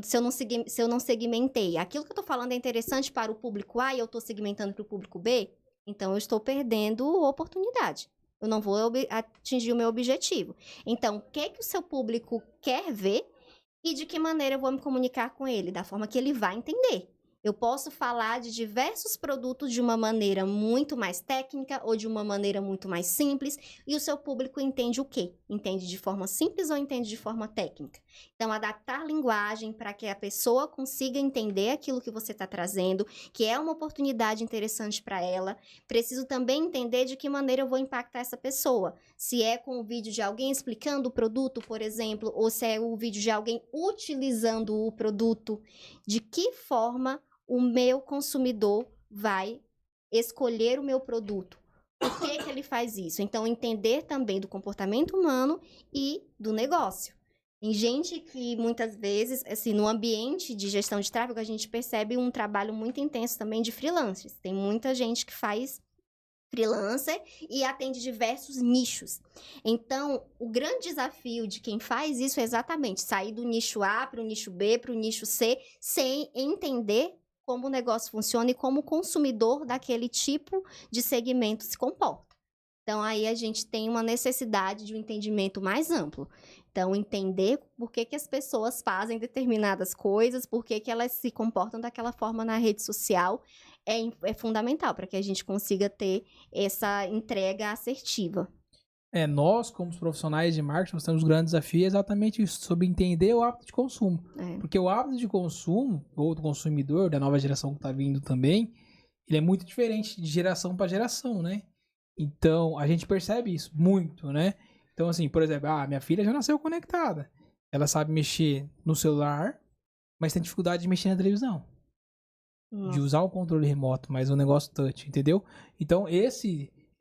se eu não segmentei, aquilo que eu estou falando é interessante para o público A e eu estou segmentando para o público B, então eu estou perdendo oportunidade. Eu não vou atingir o meu objetivo. Então, o que o seu público quer ver e de que maneira eu vou me comunicar com ele? Da forma que ele vai entender. Eu posso falar de diversos produtos de uma maneira muito mais técnica ou de uma maneira muito mais simples, e o seu público entende o quê? Entende de forma simples ou entende de forma técnica? Então, adaptar a linguagem para que a pessoa consiga entender aquilo que você está trazendo, que é uma oportunidade interessante para ela. Preciso também entender de que maneira eu vou impactar essa pessoa. Se é com o vídeo de alguém explicando o produto, por exemplo, ou se é o vídeo de alguém utilizando o produto, de que forma o meu consumidor vai escolher o meu produto. Por que ele faz isso? Então, entender também do comportamento humano e do negócio. Tem gente que, muitas vezes, assim, no ambiente de gestão de tráfego, a gente percebe um trabalho muito intenso também de freelancers. Tem muita gente que faz freelancer e atende diversos nichos. Então, o grande desafio de quem faz isso é exatamente sair do nicho A para o nicho B, para o nicho C, sem entender como o negócio funciona e como o consumidor daquele tipo de segmento se comporta. Então, aí a gente tem uma necessidade de um entendimento mais amplo. Então, entender por que as pessoas fazem determinadas coisas, por que elas se comportam daquela forma na rede social, é fundamental para que a gente consiga ter essa entrega assertiva. Nós, como profissionais de marketing, nós temos um grande desafio exatamente isso, sobre entender o hábito de consumo. Porque o hábito de consumo, ou do consumidor, da nova geração que está vindo também, ele é muito diferente de geração para geração, né? Então, a gente percebe isso muito, né? Então, assim, por exemplo, minha filha já nasceu conectada. Ela sabe mexer no celular, mas tem dificuldade de mexer na televisão. de usar o controle remoto, mas o negócio touch, entendeu? Então,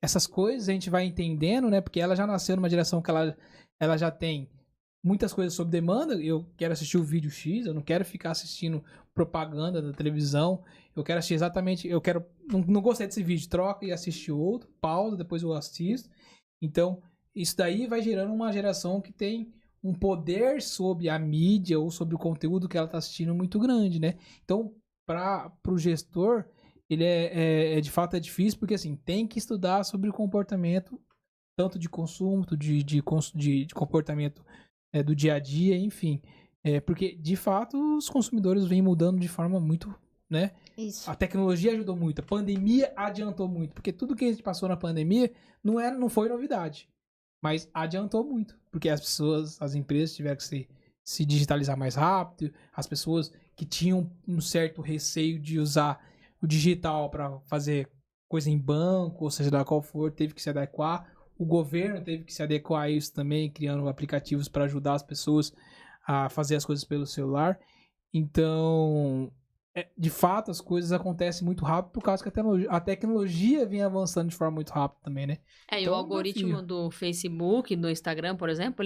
essas coisas a gente vai entendendo, né? Porque ela já nasceu numa geração que ela já tem muitas coisas sob demanda. Eu quero assistir o vídeo X, eu não quero ficar assistindo propaganda da televisão. Eu quero assistir exatamente, não gostei desse vídeo, troca e assiste outro, pausa, depois eu assisto. Então, isso daí vai gerando uma geração que tem um poder sobre a mídia ou sobre o conteúdo que ela está assistindo muito grande, né? Então, para o gestor, ele de fato é difícil, porque assim, tem que estudar sobre o comportamento, tanto de consumo, de comportamento do dia a dia, enfim. Porque, de fato, os consumidores vêm mudando de forma muito, né? Isso. A tecnologia ajudou muito, a pandemia adiantou muito, porque tudo que a gente passou na pandemia não foi novidade, mas adiantou muito, porque as empresas tiveram que se digitalizar mais rápido, as pessoas que tinham um certo receio de usar o digital para fazer coisa em banco, ou seja, da qual for, teve que se adequar. O governo teve que se adequar a isso também, criando aplicativos para ajudar as pessoas a fazer as coisas pelo celular. Então, de fato, as coisas acontecem muito rápido por causa que a tecnologia vem avançando de forma muito rápida também, né? E Então, o algoritmo do Facebook, do Instagram, por exemplo,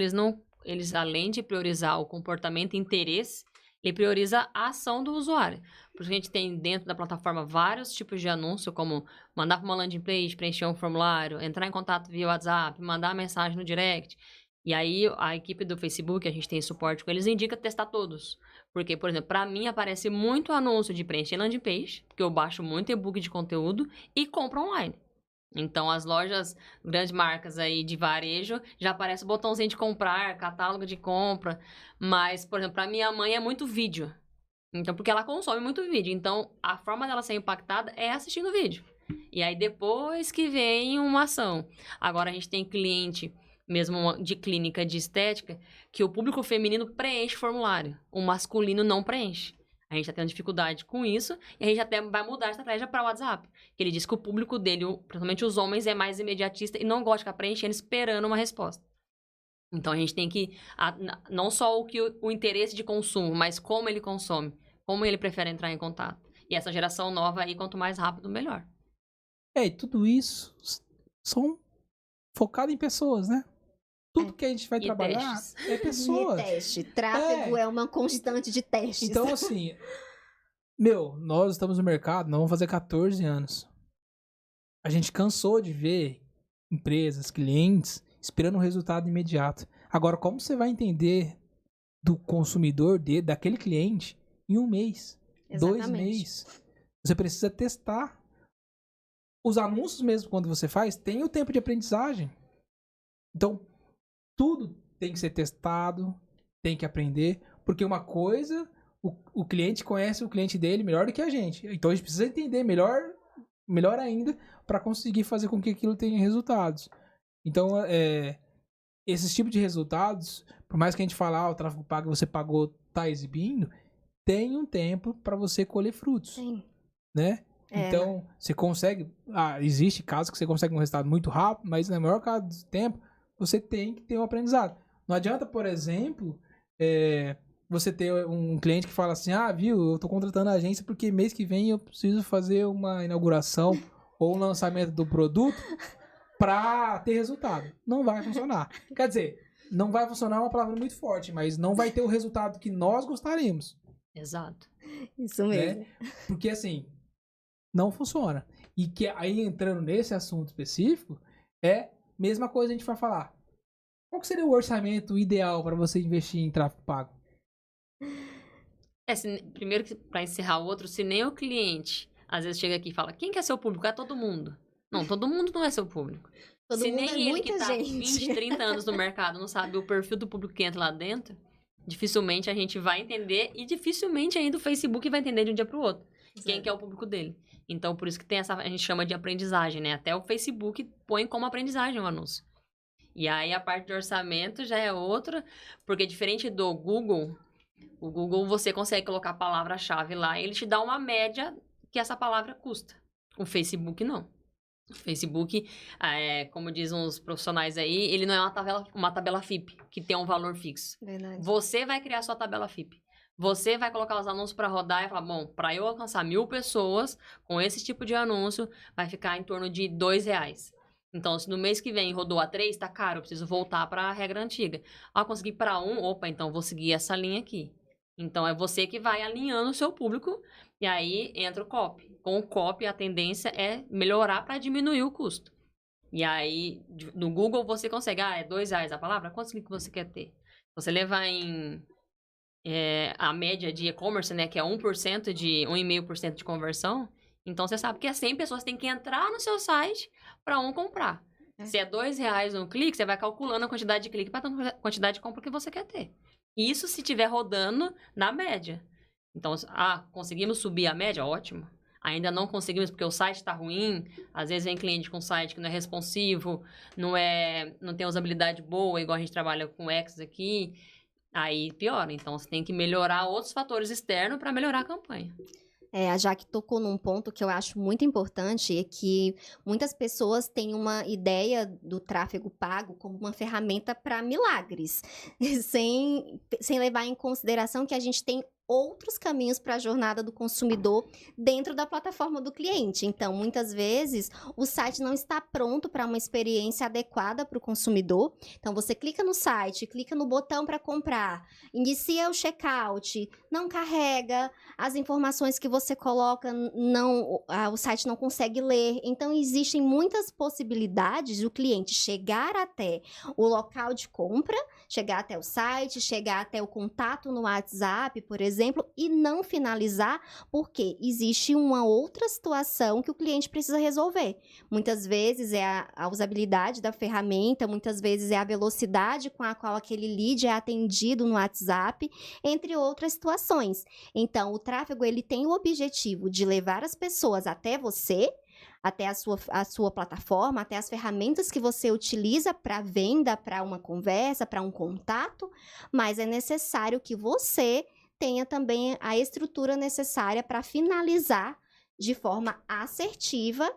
eles além de priorizar o comportamento e interesse, ele prioriza a ação do usuário. Porque a gente tem dentro da plataforma vários tipos de anúncio, como mandar para uma landing page, preencher um formulário, entrar em contato via WhatsApp, mandar mensagem no direct. E aí, a equipe do Facebook, a gente tem suporte com eles, indica testar todos. Porque, por exemplo, para mim aparece muito anúncio de preencher landing page, porque eu baixo muito e-book de conteúdo e compro online. Então, as lojas, grandes marcas aí de varejo, já aparece o botãozinho de comprar, catálogo de compra. Mas, por exemplo, para minha mãe é muito vídeo. Então, porque ela consome muito vídeo. Então, a forma dela ser impactada é assistindo vídeo. E aí, depois que vem uma ação. Agora, a gente tem cliente, mesmo de clínica de estética, que o público feminino preenche formulário. O masculino não preenche. A gente está tendo dificuldade com isso e a gente até vai mudar a estratégia para o WhatsApp. Que ele diz que o público dele, principalmente os homens, é mais imediatista e não gosta de ficar preenchendo esperando uma resposta. Então a gente tem que, não só o interesse de consumo, mas como ele consome, como ele prefere entrar em contato. E essa geração nova aí, quanto mais rápido, melhor. E tudo isso são focado em pessoas, né? Tudo que a gente vai trabalhar é pessoas. E teste. Tráfego é uma constante de testes. Então, assim, nós estamos no mercado, nós vamos fazer 14 anos. A gente cansou de ver empresas, clientes, esperando um resultado imediato. Agora, como você vai entender do consumidor, daquele cliente, em um mês, Exatamente. 2 meses? Você precisa testar. Os anúncios mesmo, quando você faz, tem o tempo de aprendizagem. Então, tudo tem que ser testado, tem que aprender, porque uma coisa, o cliente conhece o cliente dele melhor do que a gente. Então a gente precisa entender melhor ainda para conseguir fazer com que aquilo tenha resultados. Então, esses tipos de resultados, por mais que a gente fale, o tráfego pago você pagou, tá exibindo, tem um tempo para você colher frutos. Sim. Né? Então, você consegue... existe casos que você consegue um resultado muito rápido, mas na maior parte do tempo, você tem que ter um aprendizado. Não adianta, por exemplo, você ter um cliente que fala assim, viu, eu tô contratando a agência porque mês que vem eu preciso fazer uma inauguração ou um lançamento do produto pra ter resultado. Não vai funcionar. Quer dizer, não vai funcionar é uma palavra muito forte, mas não vai ter o resultado que nós gostaríamos. Exato. Isso mesmo. Né? Porque assim, não funciona. E que aí entrando nesse assunto específico, mesma coisa a gente vai falar. Qual que seria o orçamento ideal para você investir em tráfego pago? Primeiro, para encerrar o outro, se nem o cliente às vezes chega aqui e fala, quem que é seu público? É todo mundo. Não, todo mundo não é seu público. Todo se mundo nem ele que muita tá gente. 20, 30 anos no mercado não sabe o perfil do público que entra lá dentro, dificilmente a gente vai entender e dificilmente ainda o Facebook vai entender de um dia para o outro. Quem que é o público dele. Então, por isso que tem a gente chama de aprendizagem, né? Até o Facebook põe como aprendizagem o anúncio. E aí, a parte de orçamento já é outra, porque diferente do Google, o Google você consegue colocar a palavra-chave lá e ele te dá uma média que essa palavra custa. O Facebook, não. O Facebook, como dizem os profissionais aí, ele não é uma tabela FIP, que tem um valor fixo. Verdade. Você vai criar sua tabela FIP. Você vai colocar os anúncios para rodar e falar, bom, para eu alcançar 1.000 pessoas com esse tipo de anúncio, vai ficar em torno de R$2. Então, se no mês que vem rodou a 3, tá caro, eu preciso voltar para a regra antiga. Conseguir para 1, opa, então vou seguir essa linha aqui. Então, é você que vai alinhando o seu público e aí entra o copy. Com o copy, a tendência é melhorar para diminuir o custo. E aí, no Google, você consegue, é R$2 a palavra? Quantos cliques você quer ter? Você levar em a média de e-commerce, né, que é 1% de 1,5% de conversão, então você sabe que é 100 pessoas que têm que entrar no seu site para comprar. Se é R$2 um clique, você vai calculando a quantidade de clique para a quantidade de compra que você quer ter. Isso se estiver rodando na média. Então, conseguimos subir a média? Ótimo. Ainda não conseguimos porque o site está ruim. Às vezes vem cliente com site que não é responsivo, não tem usabilidade boa, igual a gente trabalha com o X aqui. Aí piora. Então, você tem que melhorar outros fatores externos para melhorar a campanha. A Jaque tocou num ponto que eu acho muito importante, é que muitas pessoas têm uma ideia do tráfego pago como uma ferramenta para milagres, sem levar em consideração que a gente tem outros caminhos para a jornada do consumidor dentro da plataforma do cliente. Então, muitas vezes, o site não está pronto para uma experiência adequada para o consumidor. Então, você clica no site, clica no botão para comprar, inicia o checkout, não carrega, as informações que você coloca, o site não consegue ler. Então, existem muitas possibilidades do cliente chegar até o local de compra, chegar até o site, chegar até o contato no WhatsApp, por exemplo, e não finalizar, porque existe uma outra situação que o cliente precisa resolver. Muitas vezes é a usabilidade da ferramenta, muitas vezes é a velocidade com a qual aquele lead é atendido no WhatsApp, entre outras situações. Então, o tráfego ele tem o objetivo de levar as pessoas até você, até a sua plataforma, até as ferramentas que você utiliza para venda, para uma conversa, para um contato, mas é necessário que você tenha também a estrutura necessária para finalizar de forma assertiva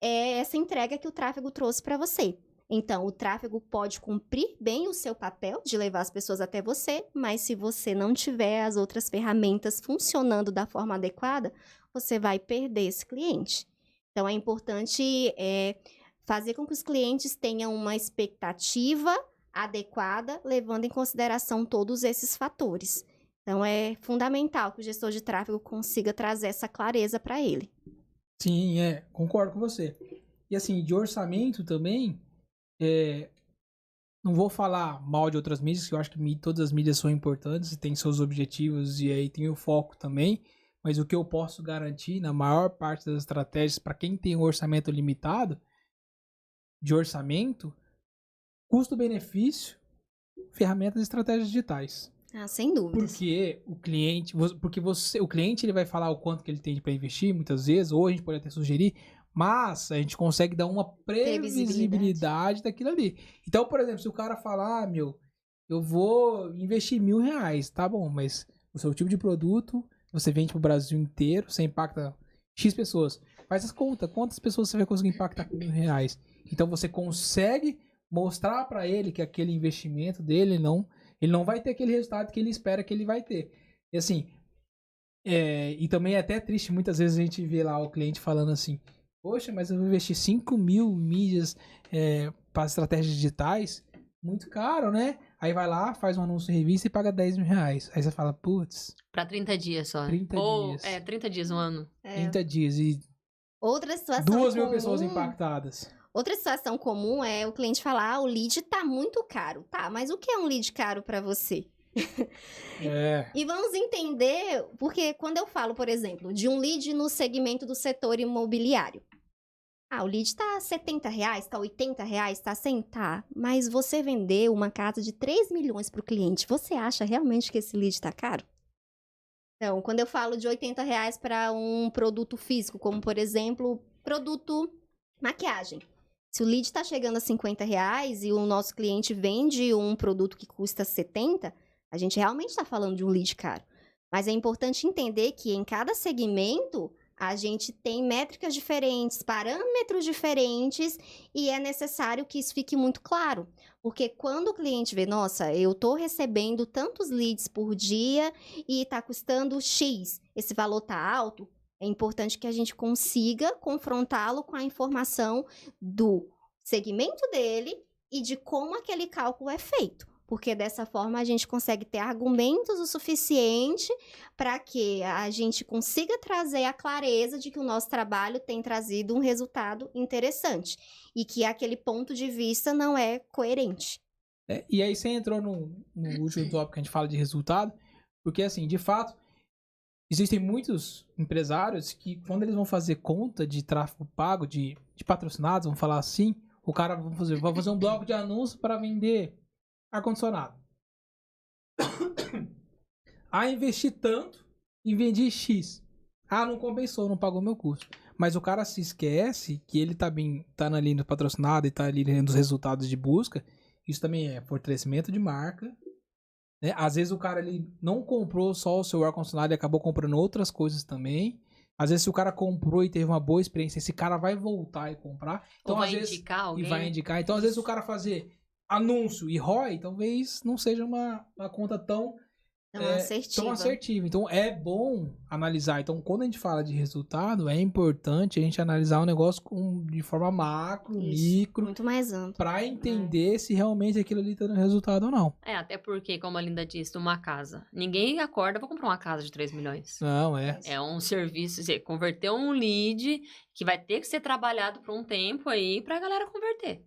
essa entrega que o tráfego trouxe para você. Então, o tráfego pode cumprir bem o seu papel de levar as pessoas até você, mas se você não tiver as outras ferramentas funcionando da forma adequada, você vai perder esse cliente. Então, é importante fazer com que os clientes tenham uma expectativa adequada, levando em consideração todos esses fatores. Então, é fundamental que o gestor de tráfego consiga trazer essa clareza para ele. Sim, concordo com você. E assim, de orçamento também, não vou falar mal de outras mídias, que eu acho que todas as mídias são importantes e têm seus objetivos e aí tem o foco também, mas o que eu posso garantir na maior parte das estratégias para quem tem um orçamento limitado, de orçamento, custo-benefício, ferramentas e estratégias digitais. Sem dúvidas. Porque o cliente ele vai falar o quanto que ele tem para investir, muitas vezes, ou a gente pode até sugerir, mas a gente consegue dar uma previsibilidade daquilo ali. Então, por exemplo, se o cara falar, eu vou investir R$1.000, tá bom, mas o seu tipo de produto, você vende pro Brasil inteiro, você impacta X pessoas. Faz as contas, quantas pessoas você vai conseguir impactar com R$1.000? Então, você consegue mostrar para ele que aquele investimento dele ele não vai ter aquele resultado que ele espera que ele vai ter. E assim, e também é até triste, muitas vezes a gente vê lá o cliente falando assim, poxa, mas eu vou investir 5.000 mídias para estratégias digitais, muito caro, né? Aí vai lá, faz um anúncio em revista e paga R$10.000. Aí você fala, putz... Para 30 dias só. 30 dias. 30 dias, um ano. 30 dias e... Outra situação 2.000 pessoas impactadas. Outra situação comum é o cliente falar, o lead tá muito caro. Tá, mas o que é um lead caro para você? E vamos entender, porque quando eu falo, por exemplo, de um lead no segmento do setor imobiliário. O lead tá R$70, tá R$80, tá 100? Tá, mas você vendeu uma casa de 3 milhões pro cliente, você acha realmente que esse lead tá caro? Então, quando eu falo de R$80 para um produto físico, como por exemplo, produto maquiagem. Se o lead está chegando a R$50 e o nosso cliente vende um produto que custa R$70, a gente realmente está falando de um lead caro. Mas é importante entender que em cada segmento, A gente tem métricas diferentes, parâmetros diferentes, e é necessário que isso fique muito claro. Porque quando o cliente vê, nossa, eu estou recebendo tantos leads por dia e está custando X, esse valor está alto, é importante que a gente consiga confrontá-lo com a informação do segmento dele e de como aquele cálculo é feito. Porque dessa forma a gente consegue ter argumentos o suficiente para que a gente consiga trazer a clareza de que o nosso trabalho tem trazido um resultado interessante e que aquele ponto de vista não é coerente. E aí você entrou no último tópico que a gente fala de resultado, porque assim, de fato, existem muitos empresários que quando eles vão fazer conta de tráfego pago, de patrocinados, vamos falar assim, o cara vai fazer um bloco de anúncio para vender ar-condicionado. Investi tanto e vendi X. Não compensou, não pagou meu custo. Mas o cara se esquece que ele tá ali no patrocinado e tá ali nos resultados de busca. Isso também é fortalecimento de marca. Né? Às vezes o cara ele não comprou só o seu ar-condicionado e acabou comprando outras coisas também. Às vezes se o cara comprou e teve uma boa experiência, esse cara vai voltar e comprar. Então, Ou vai às vezes, indicar alguém. E vai indicar. Então, às vezes o cara fazer anúncio e ROI, talvez não seja uma conta tão assertiva. Então é bom analisar. Então quando a gente fala de resultado, é importante a gente analisar o negócio de forma macro, micro, muito mais amplo, para entender se realmente aquilo ali tá dando resultado ou não. Até porque, como a Linda disse, uma casa. Ninguém acorda pra comprar uma casa de 3 milhões. Não, é. É um serviço, você converteu um lead que vai ter que ser trabalhado por um tempo aí pra galera converter.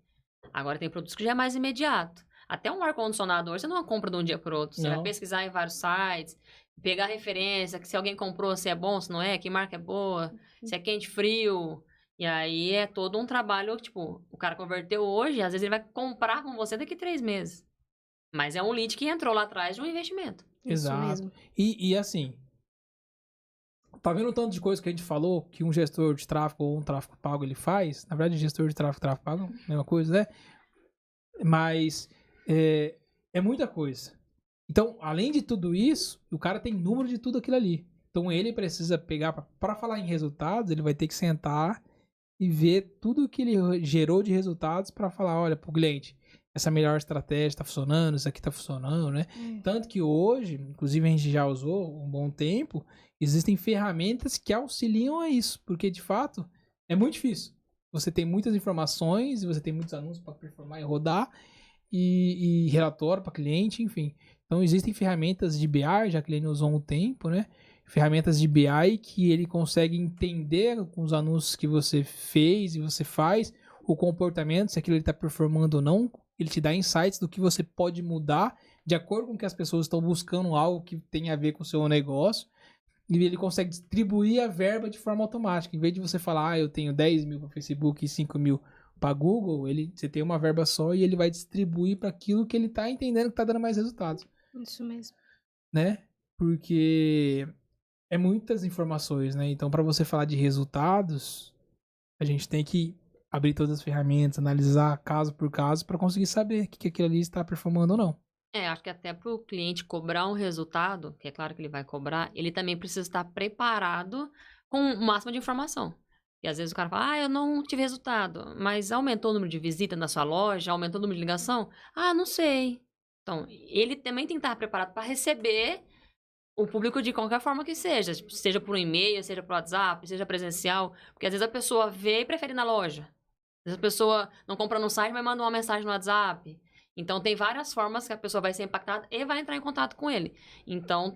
Agora tem produtos que já é mais imediato. Até um ar-condicionado hoje você não compra de um dia para o outro. Você vai pesquisar em vários sites, pegar referência, que se alguém comprou, se é bom, se não é, que marca é boa, se é quente, frio. E aí é todo um trabalho, tipo, o cara converteu hoje, às vezes ele vai comprar com você daqui 3 meses. Mas é um lead que entrou lá atrás de um investimento. Exato. Isso mesmo. E assim, tá vendo o tanto de coisa que a gente falou que um gestor de tráfego ou um tráfego pago ele faz? Na verdade, gestor de tráfego pago, mesma coisa, né? Mas é muita coisa. Então, além de tudo isso, o cara tem número de tudo aquilo ali. Então, ele precisa pegar, para falar em resultados, ele vai ter que sentar e ver tudo que ele gerou de resultados para falar, olha, pro cliente, essa melhor estratégia está funcionando, isso aqui está funcionando, né? Tanto que hoje, inclusive a gente já usou um bom tempo, existem ferramentas que auxiliam a isso, porque de fato é muito difícil. Você tem muitas informações, você tem muitos anúncios para performar e rodar, e relatório para cliente, enfim. Então existem ferramentas de BI, já que ele usou um tempo, né? Ferramentas de BI que ele consegue entender com os anúncios que você fez e você faz, o comportamento, se aquilo está performando ou não. Ele te dá insights do que você pode mudar de acordo com que as pessoas estão buscando algo que tem a ver com o seu negócio. E ele consegue distribuir a verba de forma automática. Em vez de você falar, eu tenho 10 mil para Facebook e 5 mil para Google, você tem uma verba só e ele vai distribuir para aquilo que ele está entendendo que está dando mais resultados. Isso mesmo. Né? Porque é muitas informações, né? Então, para você falar de resultados, a gente tem que abrir todas as ferramentas, analisar caso por caso para conseguir saber que aquilo ali está performando ou não. Acho que até para o cliente cobrar um resultado, que é claro que ele vai cobrar, ele também precisa estar preparado com o máximo de informação. E às vezes o cara fala, eu não tive resultado, mas aumentou o número de visita na sua loja, aumentou o número de ligação? Não sei. Então, ele também tem que estar preparado para receber o público de qualquer forma que seja por um e-mail, seja por WhatsApp, seja presencial, porque às vezes a pessoa vê e prefere ir na loja. Às vezes a pessoa não compra no site, mas manda uma mensagem no WhatsApp. Então, tem várias formas que a pessoa vai ser impactada e vai entrar em contato com ele. Então,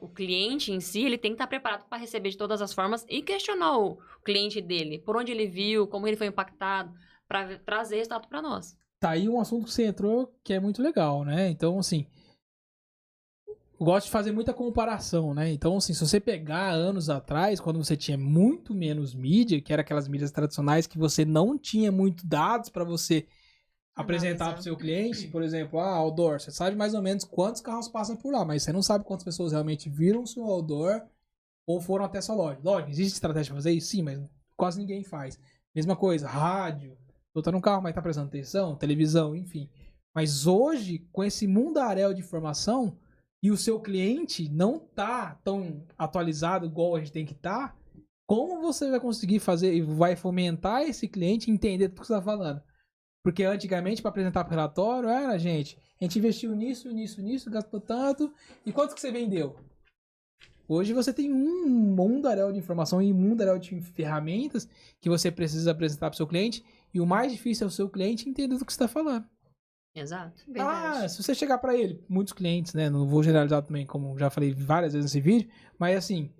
o cliente em si, ele tem que estar preparado para receber de todas as formas e questionar o cliente dele, por onde ele viu, como ele foi impactado, para trazer resultado para nós. Tá aí um assunto que você entrou que é muito legal, né? Então, assim, eu gosto de fazer muita comparação, né? Então, assim, se você pegar anos atrás, quando você tinha muito menos mídia, que eram aquelas mídias tradicionais que você não tinha muito dados para você apresentar para o seu cliente, por exemplo, outdoor, você sabe mais ou menos quantos carros passam por lá, mas você não sabe quantas pessoas realmente viram o seu outdoor ou foram até sua loja. Lógico, existe estratégia para fazer isso? Sim, mas quase ninguém faz. Mesma coisa, rádio, eu tô no carro, mas tá prestando atenção, televisão, enfim. Mas hoje, com esse mundaréu de informação, e o seu cliente não tá tão atualizado igual a gente tem que estar, como você vai conseguir fazer e vai fomentar esse cliente a entender tudo que você está falando? Porque antigamente, para apresentar para o relatório, era, gente, a gente investiu nisso, gastou tanto, e quanto que você vendeu? Hoje você tem um mundaréu de informação e um mundaréu de ferramentas que você precisa apresentar para o seu cliente, e o mais difícil é o seu cliente entender do que você está falando. Exato. Verdade. Se você chegar para ele, muitos clientes, né, não vou generalizar também, como já falei várias vezes nesse vídeo, mas assim,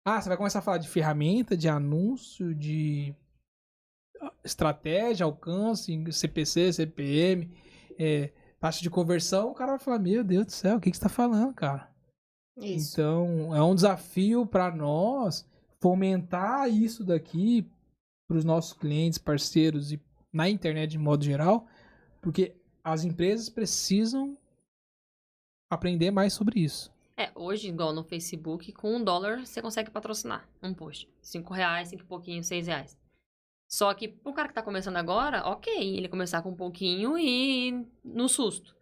você vai começar a falar de ferramenta, de anúncio, de estratégia, alcance, CPC, CPM, taxa de conversão, o cara vai falar, meu Deus do céu, o que você está falando, cara? Isso. Então, é um desafio para nós fomentar isso daqui para os nossos clientes, parceiros e na internet de modo geral, porque as empresas precisam aprender mais sobre isso. Hoje, igual no Facebook, com $1 você consegue patrocinar um post. R$5, 5 e pouquinho, R$6. Só que pro cara que tá começando agora, ok, ele começar com um pouquinho e no susto.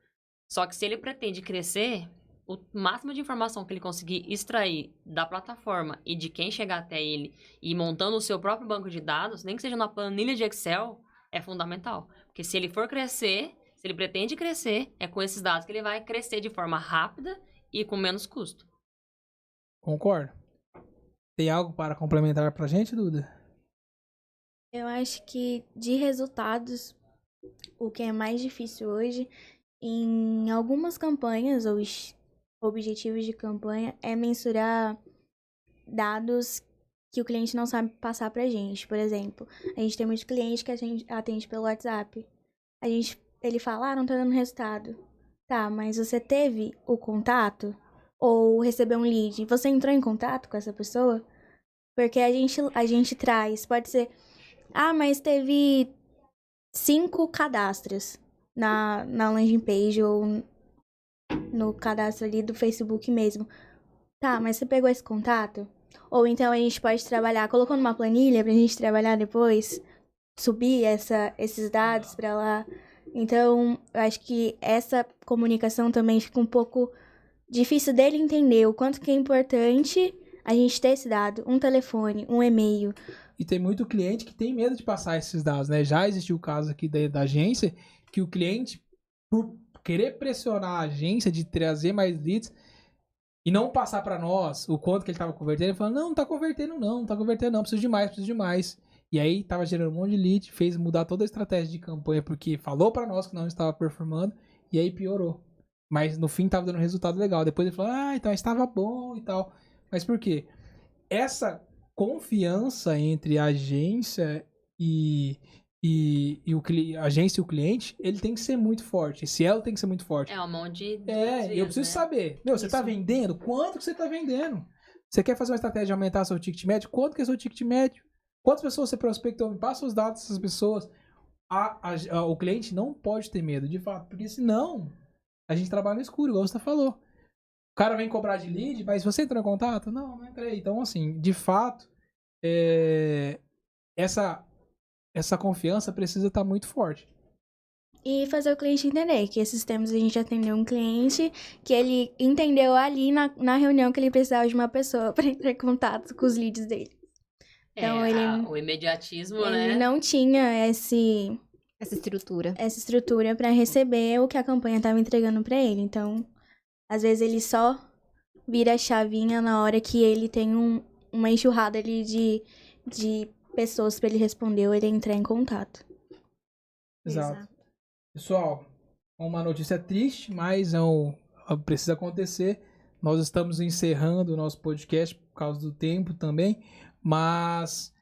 Só que se ele pretende crescer, o máximo de informação que ele conseguir extrair da plataforma e de quem chegar até ele e montando o seu próprio banco de dados, nem que seja na planilha de Excel, é fundamental. Porque se ele for crescer, se ele pretende crescer, é com esses dados que ele vai crescer de forma rápida e com menos custo. Concordo. Tem algo para complementar pra gente, Duda? Eu acho que de resultados, o que é mais difícil hoje, em algumas campanhas ou objetivos de campanha, é mensurar dados que o cliente não sabe passar pra gente. Por exemplo, a gente tem muitos clientes que a gente atende pelo WhatsApp. Ele fala, não tá dando resultado. Tá, mas você teve o contato? Ou recebeu um lead? Você entrou em contato com essa pessoa? Porque a gente traz, pode ser, mas teve 5 cadastros na landing page ou no cadastro ali do Facebook mesmo. Tá, mas você pegou esse contato? Ou então a gente pode trabalhar, colocou numa planilha pra gente trabalhar depois, subir esses dados pra lá. Então, eu acho que essa comunicação também fica um pouco difícil dele entender o quanto que é importante a gente ter esse dado, um telefone, um e-mail. E tem muito cliente que tem medo de passar esses dados, né? Já existiu o caso aqui da agência que o cliente, por querer pressionar a agência de trazer mais leads e não passar para nós o quanto que ele estava convertendo, ele falou, não tá convertendo não, preciso de mais. E aí tava gerando um monte de lead, fez mudar toda a estratégia de campanha porque falou para nós que não estava performando e aí piorou. Mas no fim tava dando resultado legal. Depois ele falou, então estava bom e tal. Mas por quê? Essa confiança entre a agência a agência e o cliente, ele tem que ser muito forte. Esse elo tem que ser muito forte. É uma mão de eu preciso saber. Você tá vendendo? Quanto que você tá vendendo? Você quer fazer uma estratégia de aumentar seu ticket médio? Quanto que é seu ticket médio? Quantas pessoas você prospectou? Me passa os dados dessas pessoas. O cliente não pode ter medo, de fato. Porque senão, a gente trabalha no escuro, igual você falou. O cara vem cobrar de lead, mas você entrou em contato? Não entrei. Então, assim, de fato, essa confiança precisa estar muito forte. E fazer o cliente entender que esses tempos a gente atendeu um cliente que ele entendeu ali na reunião que ele precisava de uma pessoa para entrar em contato com os leads dele. Então, o imediatismo, ele não tinha essa estrutura para receber o que a campanha estava entregando para ele. Então, às vezes ele só vira a chavinha na hora que ele tem uma enxurrada ali de pessoas para ele responder ou ele entrar em contato. Exato. Pessoal, uma notícia triste, mas precisa acontecer. Nós estamos encerrando o nosso podcast por causa do tempo também, mas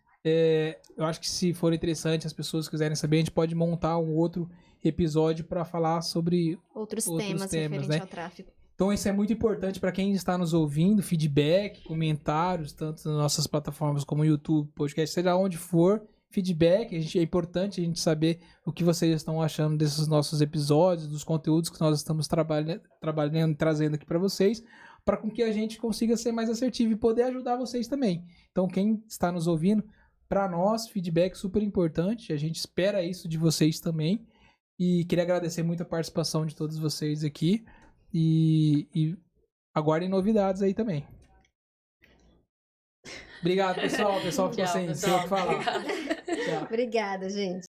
eu acho que se for interessante, as pessoas quiserem saber, a gente pode montar um outro episódio para falar sobre outros temas referentes, né, ao tráfego. Então isso é muito importante para quem está nos ouvindo, feedback, comentários, tanto nas nossas plataformas como YouTube, podcast, seja onde for, feedback. É importante a gente saber o que vocês estão achando desses nossos episódios, dos conteúdos que nós estamos trabalhando, trazendo aqui para vocês, para com que a gente consiga ser mais assertivo e poder ajudar vocês também. Então quem está nos ouvindo, para nós, feedback super importante, a gente espera isso de vocês também. E queria agradecer muito a participação de todos vocês aqui. E aguardem novidades aí também. Obrigado, pessoal. O pessoal ficou Tchau, sem o pessoal. que falar. Obrigada. Tchau. Obrigada, gente.